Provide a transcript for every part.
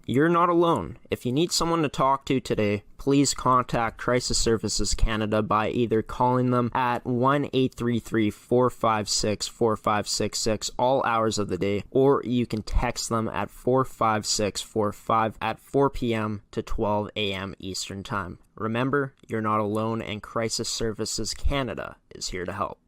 You're not alone. If you need someone to talk to today, please contact Crisis Services Canada by either calling them at 1-833-456-4566 all hours of the day, or you can text them at 45645 at 4 p.m. to 12 a.m. Eastern Time. Remember, you're not alone, and Crisis Services Canada is here to help.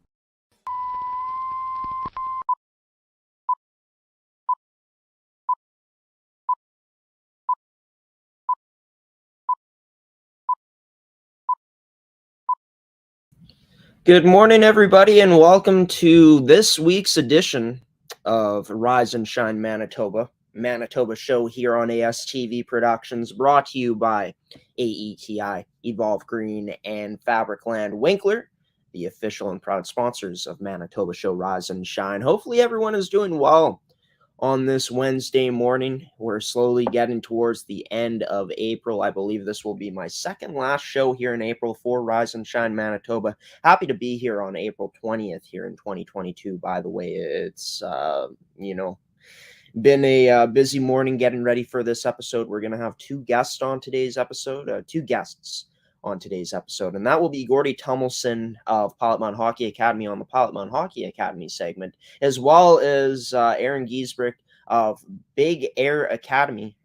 Good morning, everybody, and welcome to this week's edition of Rise and Shine Manitoba show here on ASTV Productions, brought to you by AETi, Evolve Green, and Fabricland Winkler, the official and proud sponsors of Manitoba show Rise and Shine. Hopefully everyone is doing well on this Wednesday morning. We're slowly getting towards the end of April. I believe this will be my second last show here in April for Rise and Shine Manitoba. Happy to be here on April 20th here in 2022. By the way, it's, been a busy morning getting ready for this episode. We're going to have two guests on today's episode, and that will be Gordie Tumilson of Pilot Mound Hockey Academy on the Pilot Mound Hockey Academy segment, as well as Aaron Giesbrecht of Big Air Academy.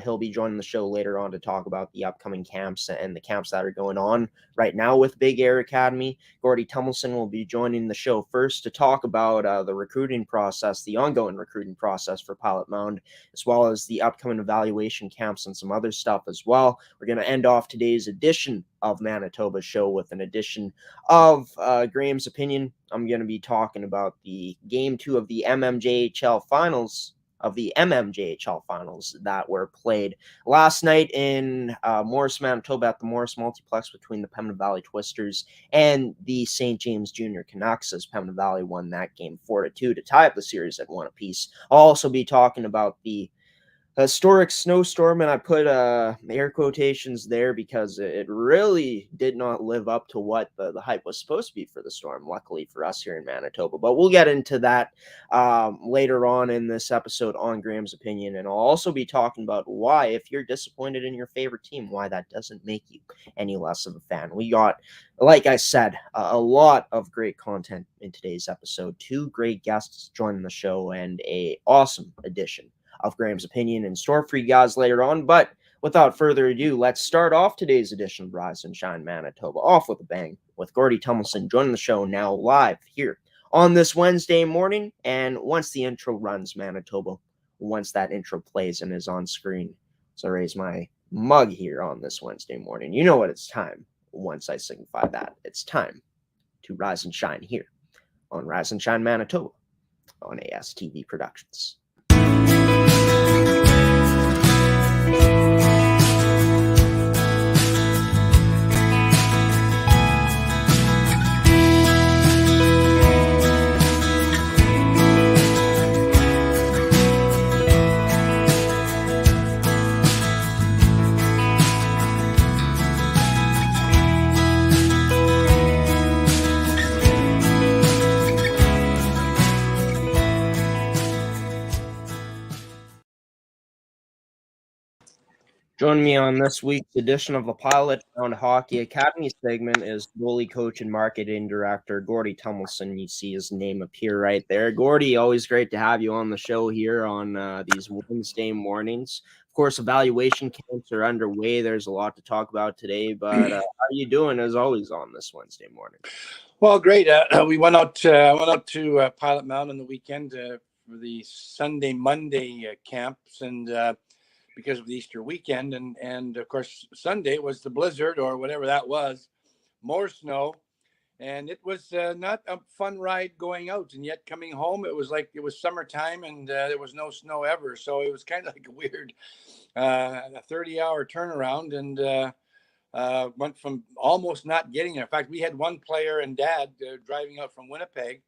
He'll be joining the show later on to talk about the upcoming camps and the camps that are going on right now with Big Air Academy. Gordie Tumilson will be joining the show first to talk about the recruiting process, the ongoing recruiting process for Pilot Mound, as well as the upcoming evaluation camps and some other stuff as well. We're going to end off today's edition of Manitoba show with an edition of Graeme's Opinion. I'm going to be talking about the Game 2 of the MMJHL Finals that were played last night in Morris, Manitoba at the Morris Multiplex between the Pembina Valley Twisters and the St. James Junior Canucks, as Pembina Valley won that game 4-2 to tie up the series at 1 apiece. I'll also be talking about the historic snowstorm, and I put air quotations there because it really did not live up to what the hype was supposed to be for the storm, luckily for us here in Manitoba. But we'll get into that later on in this episode on Graeme's Opinion, and I'll also be talking about why, if you're disappointed in your favorite team, why that doesn't make you any less of a fan. We got, like I said, a lot of great content in today's episode, two great guests joining the show, and a awesome edition of Graeme's Opinion in store for you guys later on. But without further ado, let's start off today's edition of Rise and Shine Manitoba off with a bang, with Gordie Tumilson joining the show now live here on this Wednesday morning. And once the intro runs, Manitoba, once that intro plays and is on screen, so I raise my mug here on this Wednesday morning. You know what it's time. Once I signify that, it's time to rise and shine here on Rise and Shine Manitoba on ASTV Productions. Joining me on this week's edition of the Pilot Mound Hockey Academy segment is goalie coach and marketing director Gordie Tumilson. You see his name appear right there. Gordie, always great to have you on the show here on these Wednesday mornings. Of course, evaluation camps are underway. There's a lot to talk about today, but how are you doing as always on this Wednesday morning? Well, great. We went out to Pilot Mound on the weekend for the Sunday, Monday camps, and because of the Easter weekend, and of course Sunday was the blizzard or whatever that was, more snow, and it was not a fun ride going out, and yet coming home it was like it was summertime and there was no snow ever, so it was kind of like a weird a 30-hour turnaround, and went from almost not getting there. In fact, we had one player and dad driving out from Winnipeg.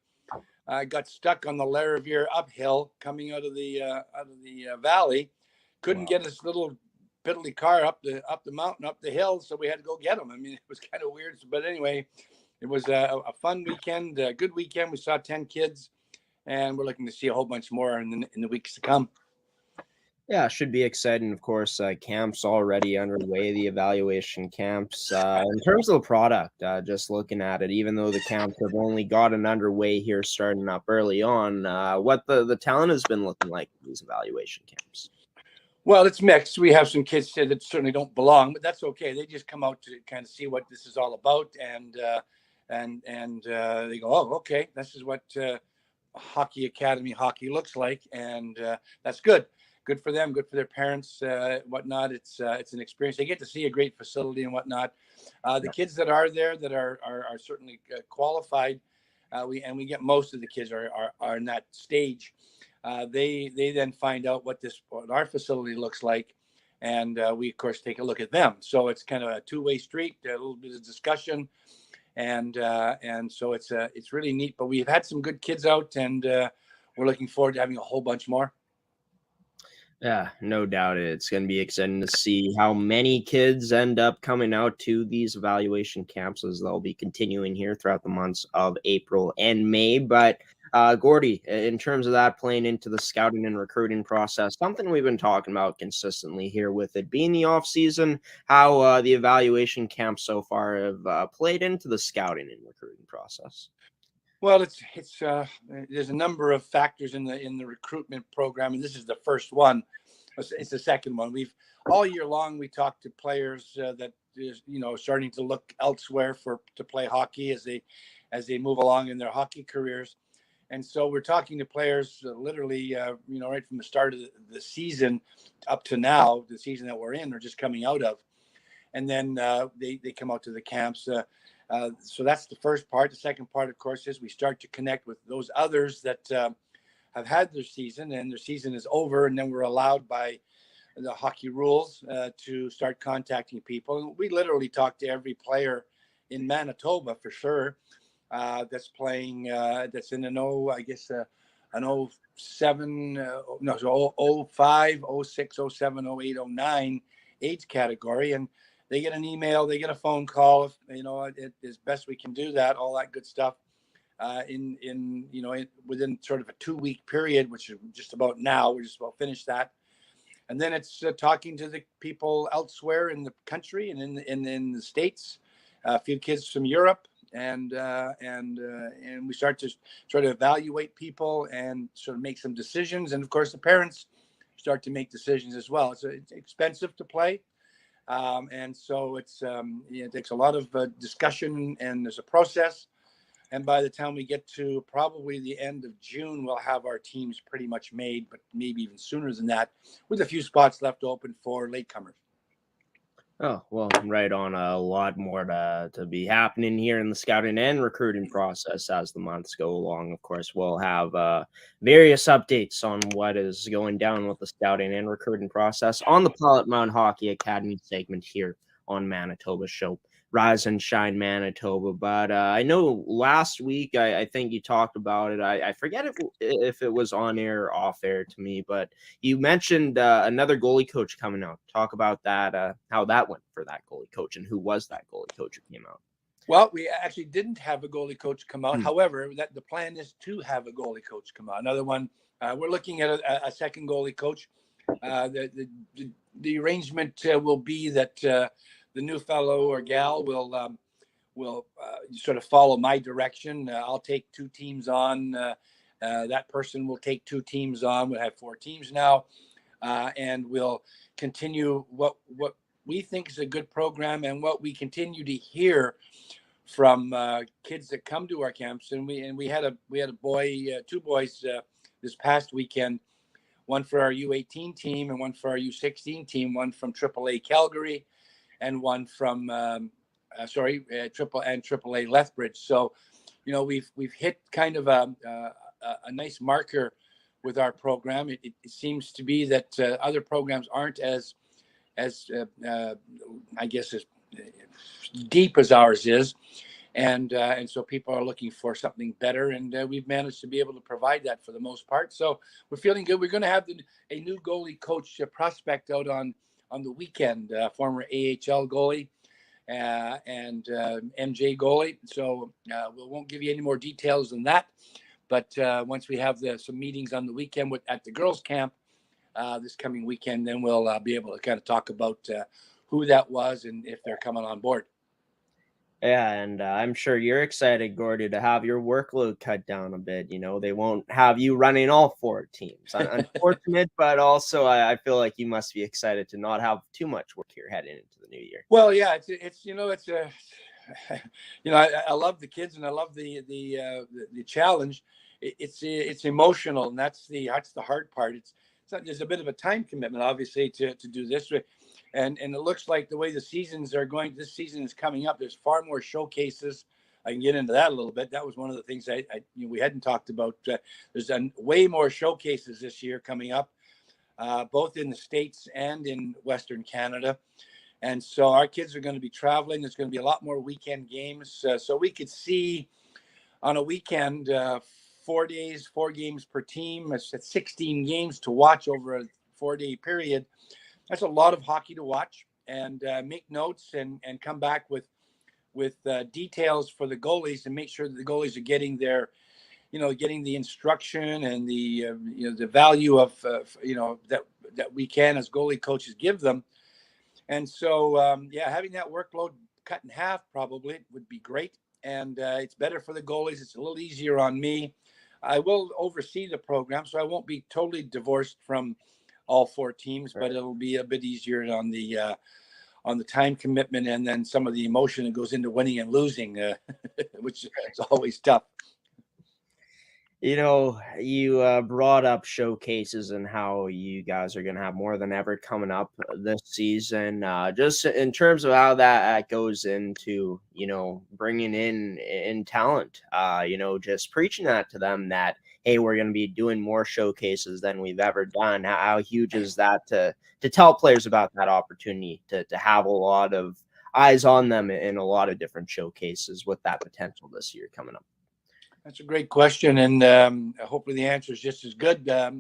Got stuck on the Larivere uphill coming out of the valley. Couldn't get his little piddly car up the mountain, up the hill, so we had to go get him. I mean, it was kind of weird, but anyway, it was a fun weekend, a good weekend. We saw 10 kids, and we're looking to see a whole bunch more in the weeks to come. Yeah, should be exciting. Of course, camps already underway, the evaluation camps. In terms of the product, just looking at it, even though the camps have only gotten underway here, starting up early on, what the talent has been looking like in these evaluation camps. Well, it's mixed. We have some kids that certainly don't belong, but that's okay. They just come out to kind of see what this is all about, and they go, "Oh, okay, this is what hockey academy hockey looks like," and that's good. Good for them. Good for their parents, whatnot. It's an experience. They get to see a great facility and whatnot. The kids that are there that are certainly qualified. We get most of the kids are in that stage. They then find out what our facility looks like, and we of course take a look at them. So it's kind of a two-way street, a little bit of discussion, and so it's really neat. But we've had some good kids out, and we're looking forward to having a whole bunch more. Yeah, no doubt it's going to be exciting to see how many kids end up coming out to these evaluation camps, as they'll be continuing here throughout the months of April and May. But Gordie, in terms of that playing into the scouting and recruiting process, something we've been talking about consistently here with it being the off season, how the evaluation camps so far have played into the scouting and recruiting process. Well, it's there's a number of factors in the recruitment program, and this is the first one. It's the second one. We've all year long we talk to players that is starting to look elsewhere to play hockey as they move along in their hockey careers, and so we're talking to players literally right from the start of the season up to now, the season that we're in or just coming out of, and then they come out to the camps. So that's the first part. The second part, of course, is we start to connect with those others that have had their season and their season is over. And then we're allowed by the hockey rules to start contacting people. And we literally talk to every player in Manitoba for sure that's playing, that's in an an 07, no, so 05, 06, 07, 08, 09 age category. And they get an email, they get a phone call. It is best we can do that, all that good stuff. Within sort of a 2-week period, which is just about now, we're just about finished that, and then it's talking to the people elsewhere in the country and in the States, a few kids from Europe, and we start to sort of evaluate people and sort of make some decisions, and of course the parents start to make decisions as well. It's expensive to play. And so it takes a lot of discussion, and there's a process. And by the time we get to probably the end of June, we'll have our teams pretty much made, but maybe even sooner than that, with a few spots left open for latecomers. Oh, well, right on. A lot more to be happening here in the scouting and recruiting process as the months go along. Of course, we'll have various updates on what is going down with the scouting and recruiting process on the Pilot Mound Hockey Academy segment here on Manitoba Show. Rise and Shine Manitoba. But I know last week, I think you talked about it. I forget if it was on air or off air to me, but you mentioned another goalie coach coming out. Talk about that, how that went for that goalie coach, and who was that goalie coach who came out? Well, we actually didn't have a goalie coach come out. However, the plan is to have a goalie coach come out. Another one, we're looking at a second goalie coach. The arrangement will be that the new fellow or gal will sort of follow my direction. I'll take 2 teams on. That person will take 2 teams on. We'll have 4 teams now, and we'll continue what we think is a good program and what we continue to hear from kids that come to our camps. And we had a boy, 2 boys this past weekend. One for our U18 team and one for our U16 team. One from AAA Calgary, and one from AAA Lethbridge. So, we've hit kind of a nice marker with our program. It seems to be that other programs aren't as I guess as deep as ours is, and so people are looking for something better, and we've managed to be able to provide that for the most part. So we're feeling good. We're going to have a new goalie coach prospect out on the weekend, former AHL goalie and MJ goalie. So we won't give you any more details than that. But once we have some meetings on the weekend at the girls' camp, this coming weekend. Then we'll be able to kind of talk about who that was and if they're coming on board. Yeah, and I'm sure you're excited, Gordie, to have your workload cut down a bit. They won't have you running all 4 teams. Unfortunate, but also I feel like you must be excited to not have too much work here heading into the new year. Well, yeah, it's I love the kids and I love the challenge. It's emotional, and that's the hard part. There's a bit of a time commitment, obviously, to do this. And it looks like the way the seasons are going, this season is coming up. There's far more showcases. I can get into that a little bit. That was one of the things we hadn't talked about. There's way more showcases this year coming up, both in the States and in Western Canada. And so our kids are going to be traveling. There's going to be a lot more weekend games. So we could see on a weekend, 4 days, 4 games per team. It's 16 games to watch over a 4-day period. That's a lot of hockey to watch, and make notes and come back with details for the goalies and make sure that the goalies are getting getting the instruction and the the value of that we can as goalie coaches give them. And so having that workload cut in half probably would be great, and it's better for the goalies. It's a little easier on me. I will oversee the program, so I won't be totally divorced from all 4 teams, but it'll be a bit easier on the time commitment and then some of the emotion that goes into winning and losing, which is always tough. You brought up showcases and how you guys are going to have more than ever coming up this season. Just in terms of how that goes into, bringing in talent, just preaching that to them that, hey, we're going to be doing more showcases than we've ever done. How huge is that to tell players about that opportunity to have a lot of eyes on them in a lot of different showcases with that potential this year coming up? That's a great question, and hopefully the answer is just as good. That's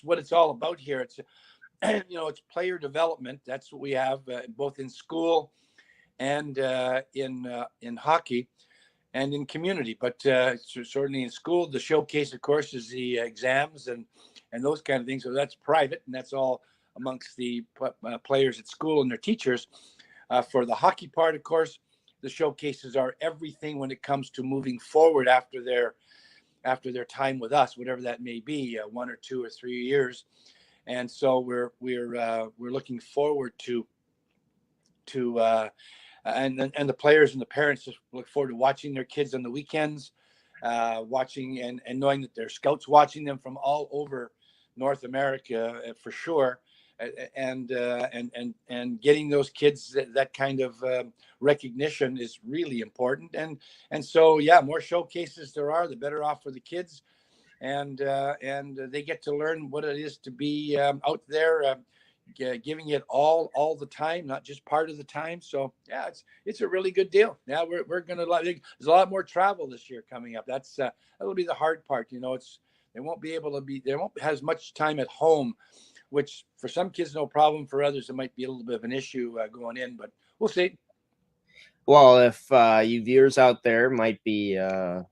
what it's all about here. It's it's player development. That's what we have both in school and in hockey and in community. But certainly in school, the showcase, of course, is the exams and those kind of things. So that's private, and that's all amongst the players at school and their teachers. For the hockey part, of course, the showcases are everything when it comes to moving forward after their time with us, whatever that may be, 1 or 2 or 3 years. And so we're looking forward to and the players and the parents just look forward to watching their kids on the weekends, watching and knowing that there's scouts watching them from all over North America for sure. And getting those kids that kind of recognition is really important. And so, more showcases there are, the better off for the kids. And they get to learn what it is to be out there, giving it all the time, not just part of the time. So, it's a really good deal. Yeah, we're going to, there's a lot more travel this year coming up. That'll be the hard part. They won't have as much time at home, which for some kids, no problem. For others, it might be a little bit of an issue going in, but we'll see. Well, if you viewers out there might be a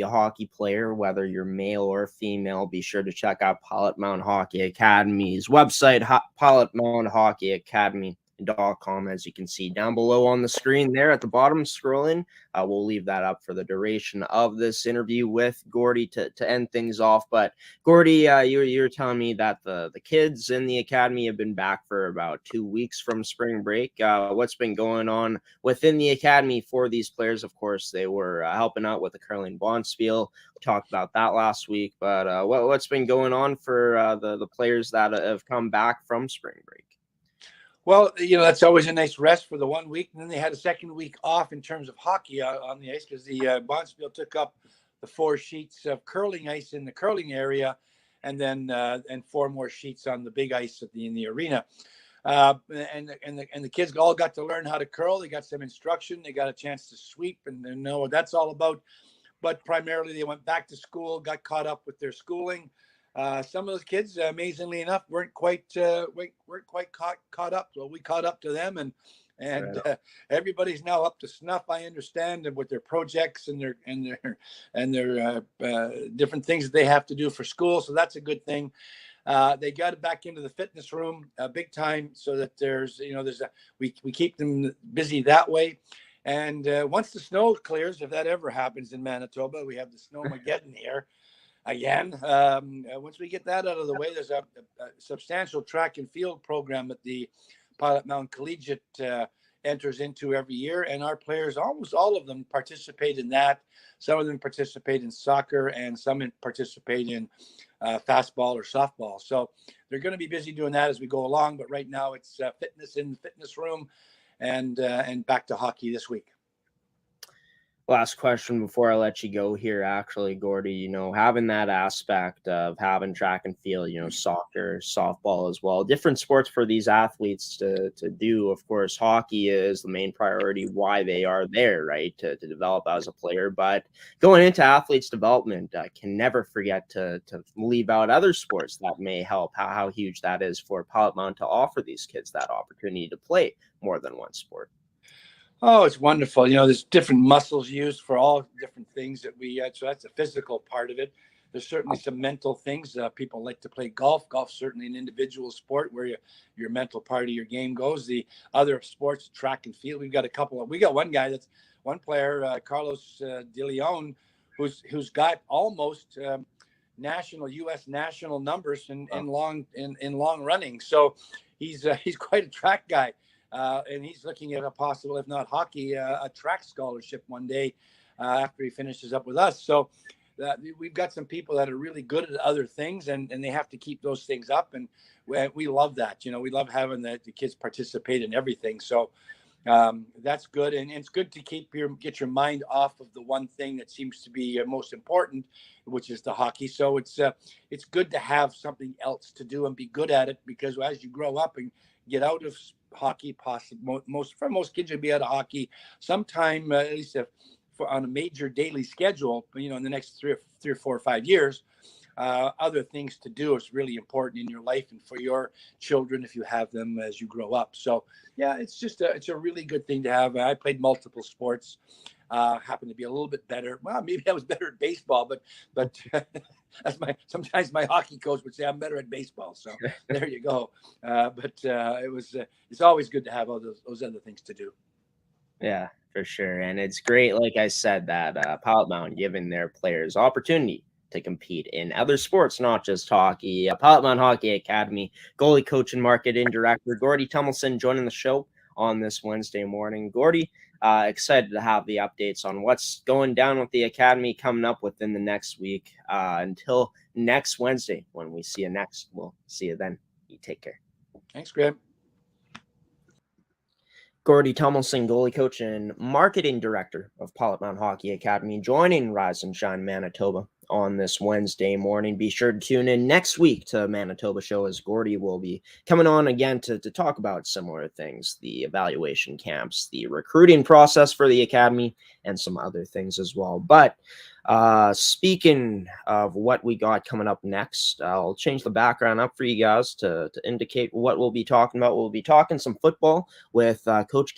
hockey player, whether you're male or female, be sure to check out Pilot Mound Hockey Academy's website, Pilot Mound Hockey Academy.com, as you can see down below on the screen there at the bottom scrolling. We'll leave that up for the duration of this interview with Gordie to end things off. But Gordie, you're telling me that the kids in the academy have been back for about 2 weeks from spring break. What's been going on within the academy for these players? Of course, they were helping out with the curling bonspiel. We talked about that last week, but what's been going on for the players that have come back from spring break? Well, that's always a nice rest for the 1 week. And then they had a second week off in terms of hockey on the ice because the bonspiel took up the 4 sheets of curling ice in the curling area, and then 4 more sheets on the big ice in the arena. And the kids all got to learn how to curl. They got some instruction. They got a chance to sweep and know what that's all about. But primarily, they went back to school, got caught up with their schooling. Some of those kids, amazingly enough, weren't quite caught up. So we caught up to them, and everybody's now up to snuff. I understand, and with their projects and their different things that they have to do for school. So that's a good thing. They got it back into the fitness room big time, so that we keep them busy that way. And once the snow clears, if that ever happens in Manitoba, we have the snowmageddon here again. Once we get that out of the way, there's a substantial track and field program that the Pilot Mound Collegiate enters into every year, and our players, almost all of them, participate in that. Some of them participate in soccer, and some participate in fastball or softball. So they're going to be busy doing that as we go along. But right now, it's fitness in the fitness room, and back to hockey this week. Last question before I let you go here, actually, Gordie, having that aspect of having track and field, soccer, softball as well, different sports for these athletes to do. Of course, hockey is the main priority, why they are there, right, to develop as a player. But going into athletes development, can never forget to leave out other sports that may help, how huge that is for Pilot Mound to offer these kids that opportunity to play more than one sport. Oh, it's wonderful. There's different muscles used for all different things that so that's the physical part of it. There's certainly some mental things. People like to play golf. Golf's certainly an individual sport where your mental part of your game goes. The other sports, track and field, we got one player, Carlos De Leon, who's got almost U.S. national numbers in long running. So he's quite a track guy. And he's looking at a possible, if not hockey, a track scholarship one day after he finishes up with us. So we've got some people that are really good at other things, and they have to keep those things up. And we love that. We love having the kids participate in everything. So that's good. And it's good to get your mind off of the one thing that seems to be most important, which is the hockey. So it's good to have something else to do and be good at it, because as you grow up and get out of hockey, possibly most kids will be out of hockey sometime, at least on a major daily schedule, in the next 3 or 4 or 5 years. Other things to do is really important in your life and for your children if you have them as you grow up. So yeah, it's a really good thing to have. I played multiple sports. Happened to be a little bit better. Well, maybe I was better at baseball, but sometimes my hockey coach would say I'm better at baseball. So there you go. It's always good to have all those other things to do. Yeah, for sure. And it's great, like I said, that Pilot Mound giving their players opportunity to compete in other sports, not just hockey. Pilot Mound Hockey Academy goalie coach and marketing director Gordie Tumilson joining the show on this Wednesday morning. Gordie, excited to have the updates on what's going down with the academy coming up within the next week. Until next Wednesday, when we see you next, we'll see you then. You take care. Thanks, Graeme. Gordie Tumilson, goalie coach and marketing director of Pilot Mound Hockey Academy, joining Rise and Shine Manitoba on this Wednesday morning. Be sure to tune in next week to Manitoba Show, as Gordie will be coming on again to talk about similar things, the evaluation camps, the recruiting process for the academy, and some other things as well. But speaking of what we got coming up next, I'll change the background up for you guys to indicate what we'll be talking about. We'll be talking some football with Coach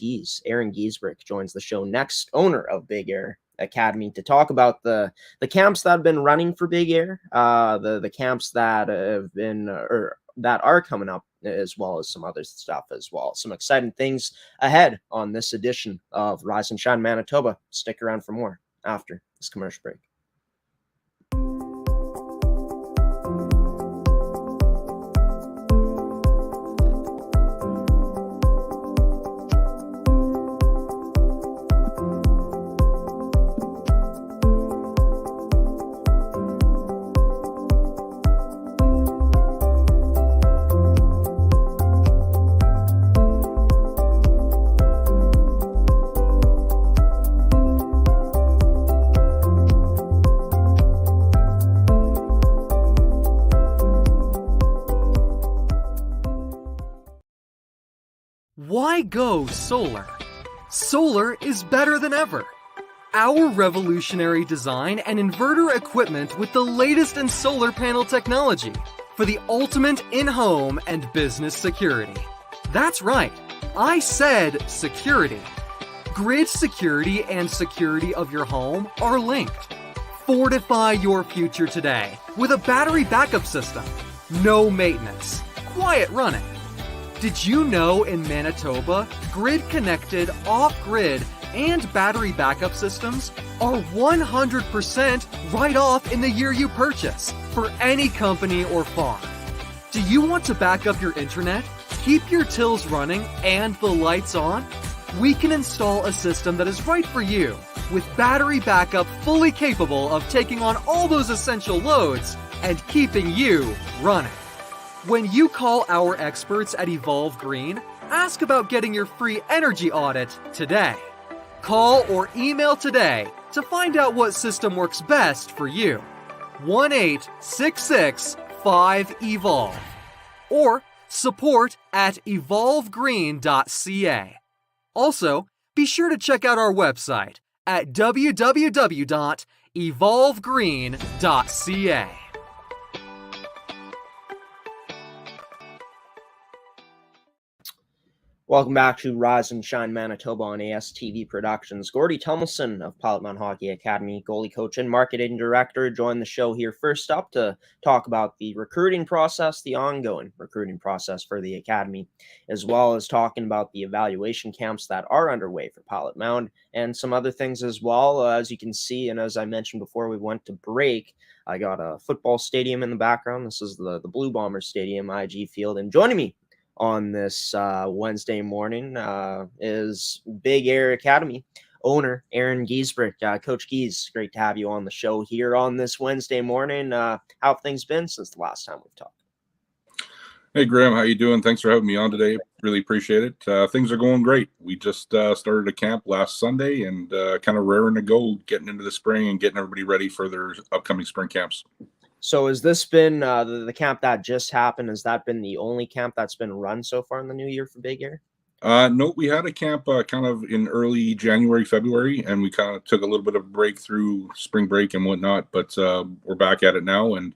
Aaron Giesbrecht joins the show next, owner of Big Air Academy, to talk about the camps that have been running for Big Air, the camps that have been or that are coming up, as well as some other stuff as well. Some exciting things ahead on this edition of Rise and Shine Manitoba. Stick around for more after this commercial break. Why go solar? Solar is better than ever. Our revolutionary design and inverter equipment with the latest in solar panel technology for the ultimate in-home and business security. That's right, I said security. Grid security and security of your home are linked. Fortify your future today with a battery backup system. no maintenance, quiet running. Did you know in Manitoba, grid-connected, off-grid, and battery backup systems are 100% right off in the year you purchase for any company or farm? Do you want to back up your internet, keep your tills running, and the lights on? We can install a system that is right for you, with battery backup fully capable of taking on all those essential loads and keeping you running. When you call our experts at Evolve Green, ask about getting your free energy audit today. Call or email today to find out what system works best for you. 1-866-5EVOLVE or support@evolvegreen.ca. Also, be sure to check out our website at www.evolvegreen.ca. Welcome back to Rise and Shine Manitoba on AETi Productions. Gordie Tumilson of Pilot Mound Hockey Academy, goalie coach and marketing director, joined the show here first up to talk about the recruiting process, the ongoing recruiting process for the academy, as well as talking about the evaluation camps that are underway for Pilot Mound and some other things as well. As you can see, and as I mentioned before we went to break, I got a football stadium in the background. This is the Blue Bombers Stadium, IG Field, and joining me on this Wednesday morning is Big Air Academy owner Aaron Giesbrecht. Coach Gies, great to have you on the show here on this Wednesday morning. How have things been since the last time we've talked? Hey, Graeme, how you doing? Thanks for having me on today. Really appreciate it. Things are going great. We just started a camp last Sunday and kind of raring to go, getting into the spring and getting everybody ready for their upcoming spring camps. So has this been the camp that just happened? Has that been the only camp that's been run so far in the new year for Big Air? No, we had a camp kind of in early January, February, and we kind of took a little bit of a break through spring break and whatnot, but we're back at it now and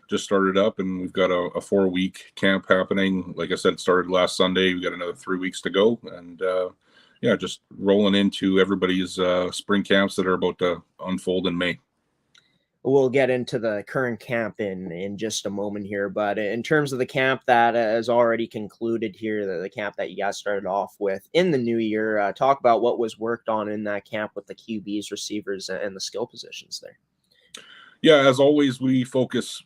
just started up, and we've got a 4-week camp happening. Like I said, it started last Sunday. We got another 3 weeks to go, and yeah, just rolling into everybody's spring camps that are about to unfold in May. We'll get into the current camp in just a moment here, but in terms of the camp that has already concluded here, the camp that you guys started off with in the new year, talk about what was worked on in that camp with the QBs, receivers, and the skill positions there. Yeah, as always, we focus,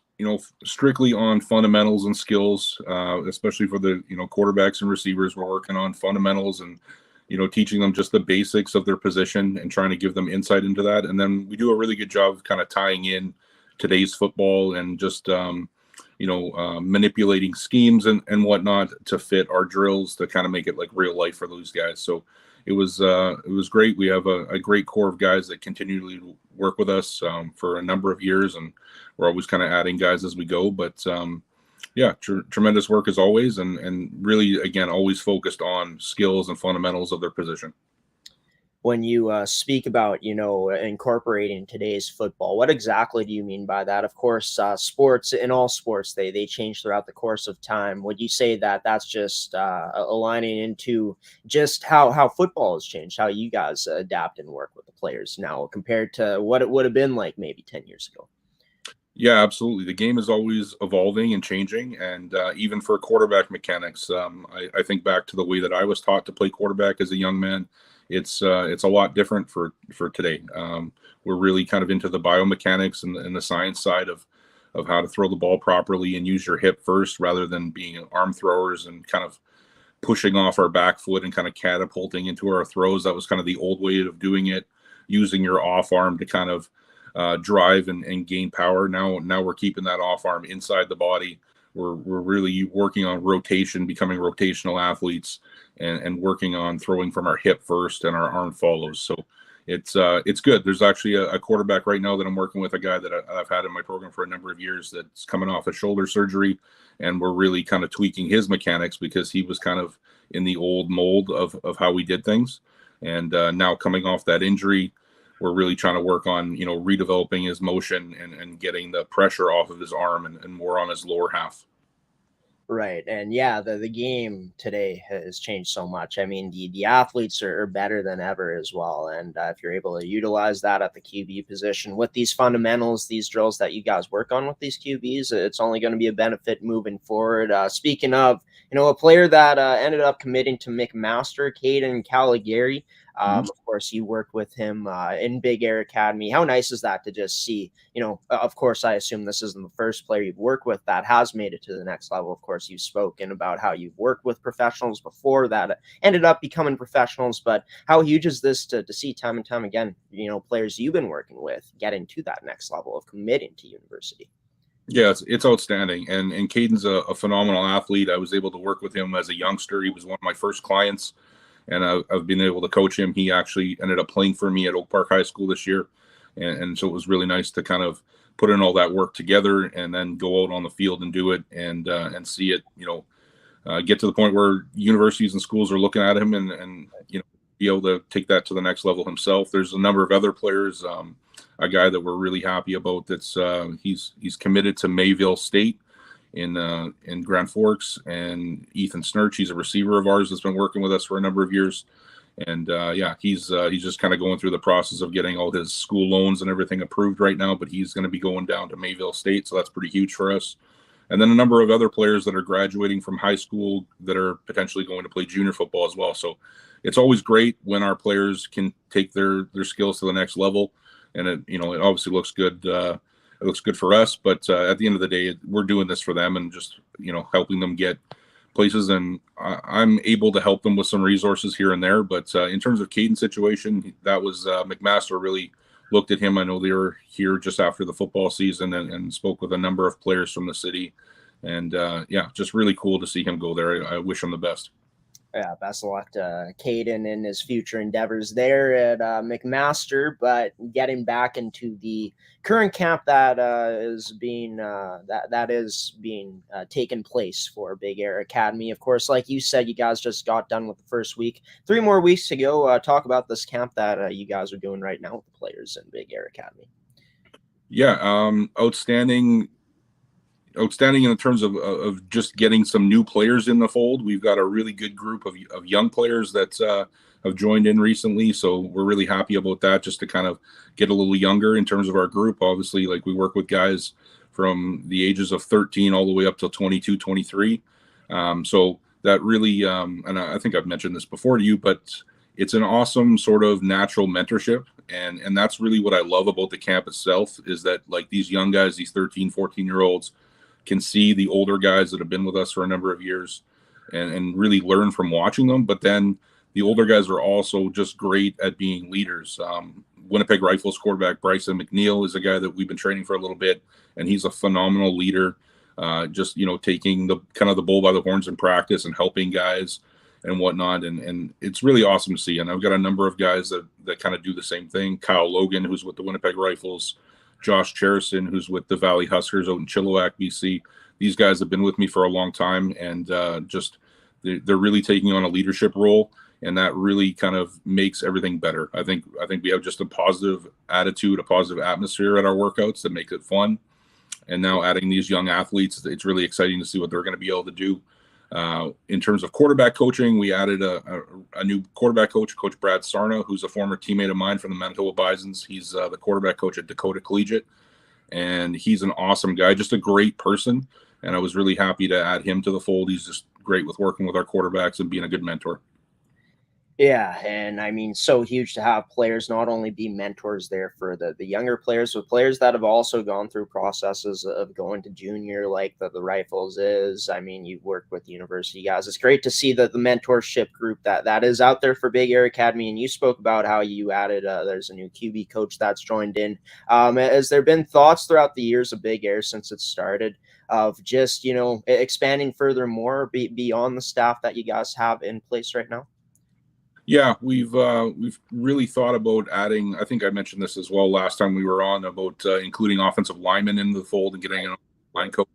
strictly on fundamentals and skills, especially for the, quarterbacks and receivers. We're working on fundamentals and, teaching them just the basics of their position and trying to give them insight into that. And then we do a really good job of kind of tying in today's football and just, manipulating schemes and whatnot to fit our drills to kind of make it like real life for those guys. So it was great. We have a great core of guys that continually work with us for a number of years, and we're always kind of adding guys as we go. But yeah, tremendous work as always, and really, again, always focused on skills and fundamentals of their position. When you speak about, incorporating today's football, what exactly do you mean by that? Of course, sports, in all sports, they change throughout the course of time. Would you say that that's just aligning into just how football has changed, how you guys adapt and work with the players now compared to what it would have been like maybe 10 years ago? Yeah, absolutely. The game is always evolving and changing, and even for quarterback mechanics, I think back to the way that I was taught to play quarterback as a young man. It's a lot different for today. We're really kind of into the biomechanics and the science side of how to throw the ball properly and use your hip first rather than being arm throwers and kind of pushing off our back foot and kind of catapulting into our throws. That was kind of the old way of doing it, using your off arm to kind of drive and gain power. Now we're keeping that off arm inside the body. We're really working on rotation, becoming rotational athletes, and working on throwing from our hip first and our arm follows. So it's good. There's actually a quarterback right now that I'm working with, a guy that I've had in my program for a number of years that's coming off a shoulder surgery, and we're really kind of tweaking his mechanics because he was kind of in the old mold of how we did things. And now coming off that injury, we're really trying to work on, redeveloping his motion and getting the pressure off of his arm and more on his lower half. Right. And yeah, the game today has changed so much. I mean, the athletes are better than ever as well. And if you're able to utilize that at the QB position with these fundamentals, these drills that you guys work on with these QBs, it's only going to be a benefit moving forward. Speaking of, a player that ended up committing to McMaster, Caden Caligari. Of course, you worked with him in Big Air Academy. How nice is that to just see? Of course, I assume this isn't the first player you've worked with that has made it to the next level. Of course, you've spoken about how you've worked with professionals before that ended up becoming professionals, but how huge is this to see time and time again, players you've been working with getting to that next level of committing to university? Yeah, it's outstanding. And Caden's a phenomenal athlete. I was able to work with him as a youngster. He was one of my first clients, and I've been able to coach him. He actually ended up playing for me at Oak Park High School this year. And so it was really nice to kind of put in all that work together and then go out on the field and do it and see it, get to the point where universities and schools are looking at him and be able to take that to the next level himself. There's a number of other players, a guy that we're really happy about that's he's committed to Mayville State in Grand Forks, and Ethan Snurch, he's a receiver of ours that's been working with us for a number of years. And he's just kind of going through the process of getting all his school loans and everything approved right now, but he's going to be going down to Mayville State, so that's pretty huge for us. And then a number of other players that are graduating from high school that are potentially going to play junior football as well. So it's always great when our players can take their skills to the next level, and it obviously looks good. It looks good for us, but at the end of the day, we're doing this for them and just helping them get places, and I'm able to help them with some resources here and there. But in terms of Caden's situation, that was McMaster really looked at him. I know they were here just after the football season and spoke with a number of players from the city, and just really cool to see him go there. I wish him the best. Yeah, best of luck to Caden in his future endeavors there at McMaster. But getting back into the current camp that is being taken place for Big Air Academy. Of course, like you said, you guys just got done with the first week. 3 more weeks to go. Talk about this camp that you guys are doing right now with the players in Big Air Academy. Yeah, outstanding in terms of just getting some new players in the fold. We've got a really good group of young players that have joined in recently, so we're really happy about that, just to kind of get a little younger in terms of our group. Obviously, like, we work with guys from the ages of 13 all the way up to 22, 23. So that really, and I think I've mentioned this before to you, but it's an awesome sort of natural mentorship. And that's really what I love about the camp itself, is that, like, these young guys, these 13, 14-year-olds, can see the older guys that have been with us for a number of years and really learn from watching them. But then the older guys are also just great at being leaders. Winnipeg Rifles quarterback Bryson McNeil is a guy that we've been training for a little bit, and he's a phenomenal leader, just taking the kind of the bull by the horns in practice and helping guys and whatnot. And it's really awesome to see. And I've got a number of guys that kind of do the same thing. Kyle Logan, who's with the Winnipeg Rifles, Josh Cherison, who's with the Valley Huskers out in Chilliwack, BC. These guys have been with me for a long time, and they're really taking on a leadership role, and that really kind of makes everything better. I think we have just a positive attitude, a positive atmosphere at our workouts that make it fun. And now adding these young athletes, it's really exciting to see what they're going to be able to do. In terms of quarterback coaching, we added a new quarterback coach, Coach Brad Sarna, who's a former teammate of mine from the Manitoba Bisons. He's the quarterback coach at Dakota Collegiate, and he's an awesome guy, just a great person. And I was really happy to add him to the fold. He's just great with working with our quarterbacks and being a good mentor. Yeah, and I mean, so huge to have players not only be mentors there for the younger players, but players that have also gone through processes of going to junior, like the Rifles is. I mean, you've worked with university guys. It's great to see the mentorship group that is out there for Big Air Academy. And you spoke about how you added, there's a new QB coach that's joined in. Has there been thoughts throughout the years of Big Air since it started of just, expanding furthermore beyond the staff that you guys have in place right now? Yeah, we've really thought about adding. I think I mentioned this as well last time we were on, about including offensive linemen in the fold and getting an line coach.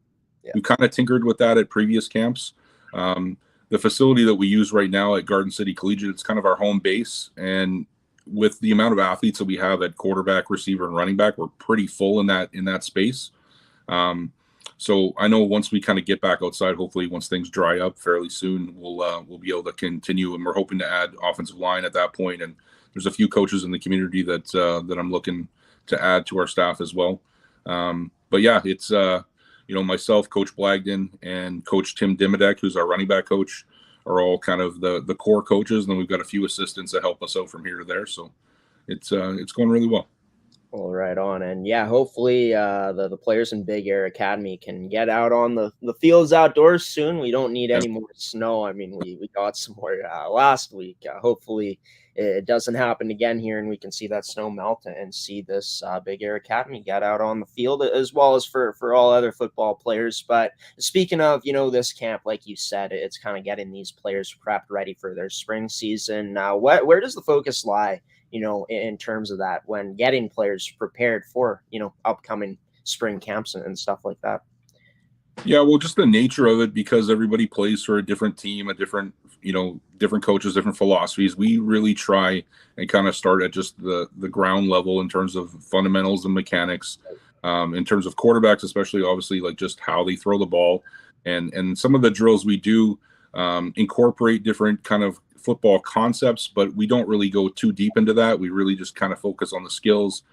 Yeah. We kind of tinkered with that at previous camps. The facility that we use right now at Garden City Collegiate, it's kind of our home base, and with the amount of athletes that we have at quarterback, receiver, and running back, we're pretty full in that space. So I know once we kind of get back outside, hopefully once things dry up fairly soon, we'll be able to continue, and we're hoping to add offensive line at that point. And there's a few coaches in the community that I'm looking to add to our staff as well. But yeah, it's myself, Coach Blagden, and Coach Tim Dimodek, who's our running back coach, are all kind of the core coaches, and then we've got a few assistants that help us out from here to there. So it's going really well. Well, right on. And yeah, hopefully the players in Big Air Academy can get out on the fields outdoors soon. We don't need any more snow. I mean, we got some more last week. Hopefully it doesn't happen again here, and we can see that snow melt and see this Big Air Academy get out on the field, as well as for all other football players. But speaking of, this camp, like you said, it's kind of getting these players prepped, ready for their spring season. Where does the focus lie, in terms of that, when getting players prepared for, upcoming spring camps and stuff like that? Yeah, well, just the nature of it, because everybody plays for a different team, a different coaches, different philosophies. We really try and kind of start at just the ground level in terms of fundamentals and mechanics, in terms of quarterbacks, especially, obviously, like just how they throw the ball. And some of the drills we do incorporate different kind of football concepts, but we don't really go too deep into that. We really just kind of focus on the skills.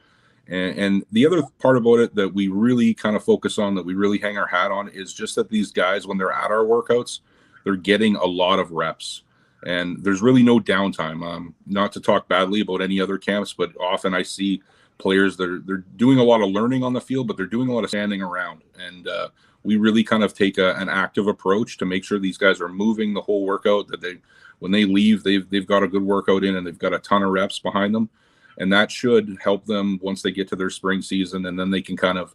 And the other part about it that we really kind of focus on, that we really hang our hat on, is just that these guys, when they're at our workouts, they're getting a lot of reps, and there's really no downtime. Not to talk badly about any other camps, but often I see players that they're doing a lot of learning on the field, but they're doing a lot of standing around. And we really kind of take an active approach to make sure these guys are moving the whole workout, that when they leave, they've got a good workout in, and they've got a ton of reps behind them. And that should help them once they get to their spring season, and then they can kind of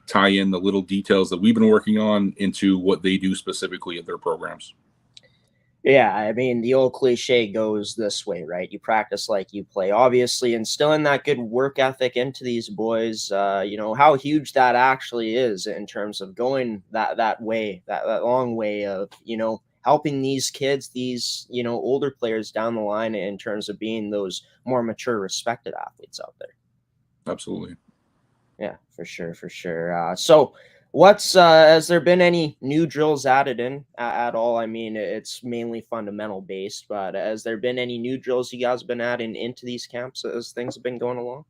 tie in the little details that we've been working on into what they do specifically at their programs. Yeah, I mean, the old cliche goes this way, right? You practice like you play, obviously, instilling that good work ethic into these boys. How huge that actually is in terms of going that way, that long way of, helping these kids, these, older players down the line in terms of being those more mature, respected athletes out there. Absolutely. Yeah, for sure. So has there been any new drills added in at all? I mean, it's mainly fundamental based, but has there been any new drills you guys have been adding into these camps as things have been going along?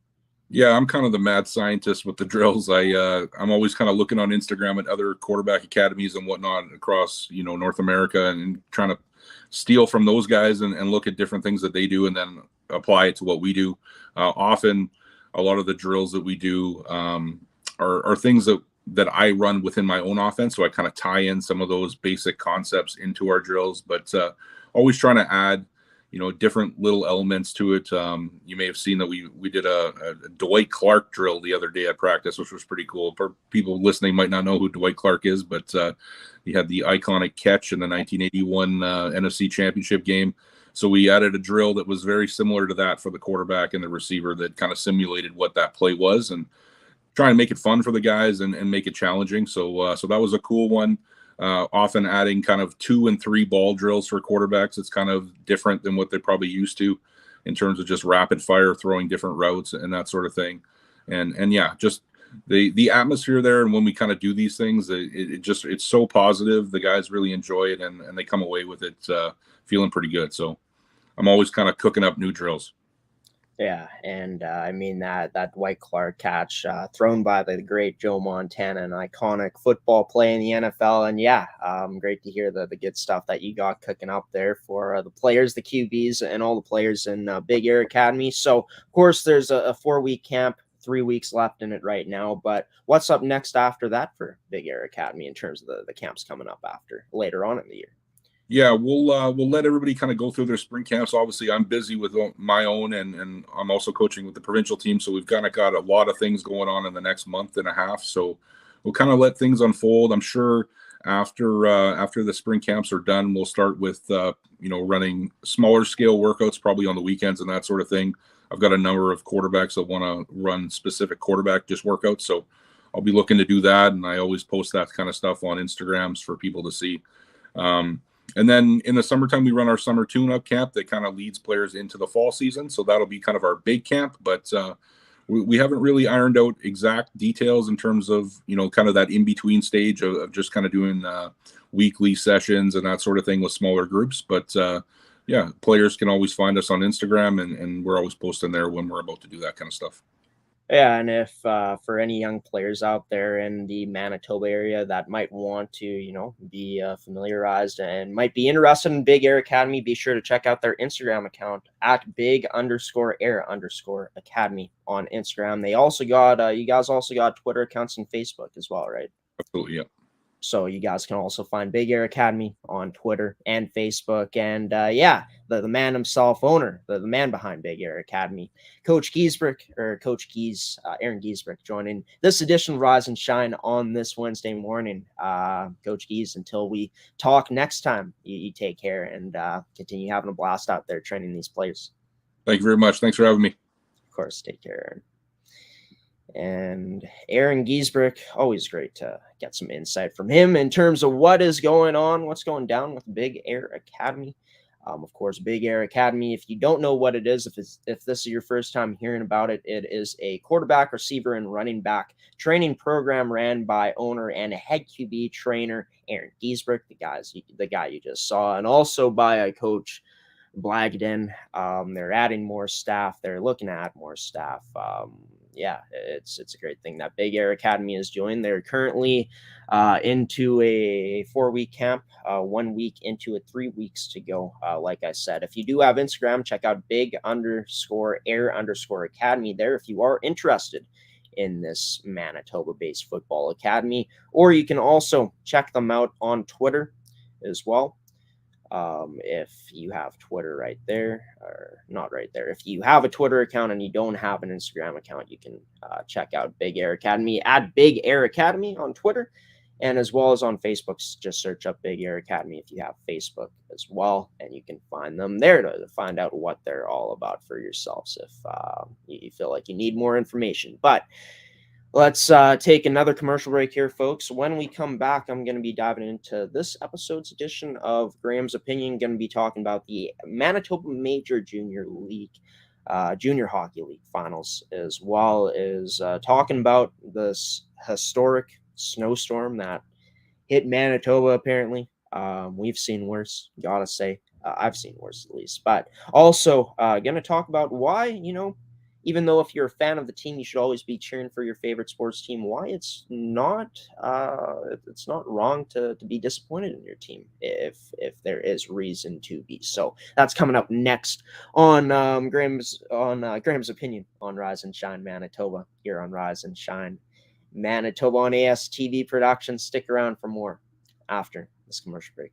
Yeah, I'm kind of the mad scientist with the drills. I'm always kind of looking on Instagram at other quarterback academies and whatnot across, North America, and trying to steal from those guys and look at different things that they do and then apply it to what we do. Often, a lot of the drills that we do are things that I run within my own offense. So I kind of tie in some of those basic concepts into our drills, but always trying to add different little elements to it. You may have seen that we did a Dwight Clark drill the other day at practice, which was pretty cool. For people listening might not know who Dwight Clark is, but he had the iconic catch in the 1981 NFC Championship game. So we added a drill that was very similar to that for the quarterback and the receiver, that kind of simulated what that play was, and try and make it fun for the guys and make it challenging. So that was a cool one. Often adding kind of 2 and 3 ball drills for quarterbacks. It's kind of different than what they're probably used to in terms of just rapid fire, throwing different routes and that sort of thing. And yeah, just the atmosphere there. And when we kind of do these things, it's so positive. The guys really enjoy it, and they come away with it feeling pretty good. So I'm always kind of cooking up new drills. Yeah, and I mean that Dwight Clark catch thrown by the great Joe Montana, an iconic football play in the NFL. And yeah, great to hear the good stuff that you got cooking up there for the players, the QBs, and all the players in Big Air Academy. So, of course, there's a 4-week camp, 3 weeks left in it right now. But what's up next after that for Big Air Academy in terms of the camps coming up after later on in the year? Yeah, we'll let everybody kind of go through their spring camps. Obviously, I'm busy with my own, and I'm also coaching with the provincial team. So we've kind of got a lot of things going on in the next month and a half. So we'll kind of let things unfold. I'm sure after the spring camps are done, we'll start with running smaller scale workouts, probably on the weekends and that sort of thing. I've got a number of quarterbacks that want to run specific quarterback just workouts, so I'll be looking to do that. And I always post that kind of stuff on Instagrams for people to see. And then in the summertime, we run our summer tune-up camp that kind of leads players into the fall season. So that'll be kind of our big camp. But we haven't really ironed out exact details in terms of, kind of that in-between stage of just kind of doing weekly sessions and that sort of thing with smaller groups. But yeah, players can always find us on Instagram, and we're always posting there when we're about to do that kind of stuff. Yeah, and if for any young players out there in the Manitoba area that might want to, be familiarized and might be interested in Big Air Academy, be sure to check out their Instagram account at big_air_academy on Instagram. They also got, you guys also got Twitter accounts and Facebook as well, right? Absolutely, yeah. So you guys can also find Big Air Academy on Twitter and Facebook. And the man himself, owner, the man behind Big Air Academy, Coach Giesbrecht, or Coach Gies, Aaron Giesbrecht, joining this edition of Rise and Shine on this Wednesday morning. Coach Gies, until we talk next time, you take care and continue having a blast out there training these players. Thank you very much. Thanks for having me. Of course, take care, Aaron. And Aaron Giesbrecht, always great to get some insight from him in terms of what is going on, what's going down with Big Air Academy. Of course, Big Air Academy, if you don't know what it is, if this is your first time hearing about it, it is a quarterback, receiver, and running back training program ran by owner and head QB trainer Aaron Giesbrecht, the guy you just saw, and also by Coach Blagden. They're adding more staff. They're looking to add more staff. It's a great thing that Big Air Academy is doing. They're currently into a 4-week camp, 1 week into it, 3 weeks to go. Like I said, if you do have Instagram, check out big_air_academy there if you are interested in this Manitoba-based football academy, or you can also check them out on Twitter as well. If you have Twitter right there, or not right there, if you have a Twitter account and you don't have an Instagram account, you can check out Big Air Academy at Big Air Academy on Twitter, and as well as on Facebook. Just search up Big Air Academy if you have Facebook as well, and you can find them there to find out what they're all about for yourselves if you feel like you need more information. But let's take another commercial break here, folks. When we come back, I'm going to be diving into this episode's edition of Graham's Opinion. Going to be talking about the Manitoba Major Junior League, Junior Hockey League Finals, as well as talking about this historic snowstorm that hit Manitoba, apparently. We've seen worse, gotta say. I've seen worse, at least. But also going to talk about why, even though if you're a fan of the team, you should always be cheering for your favorite sports team, why it's not wrong to be disappointed in your team if there is reason to be. So that's coming up next on Graham's Opinion on Rise and Shine Manitoba, here on Rise and Shine Manitoba on ASTV Productions. Stick around for more after this commercial break.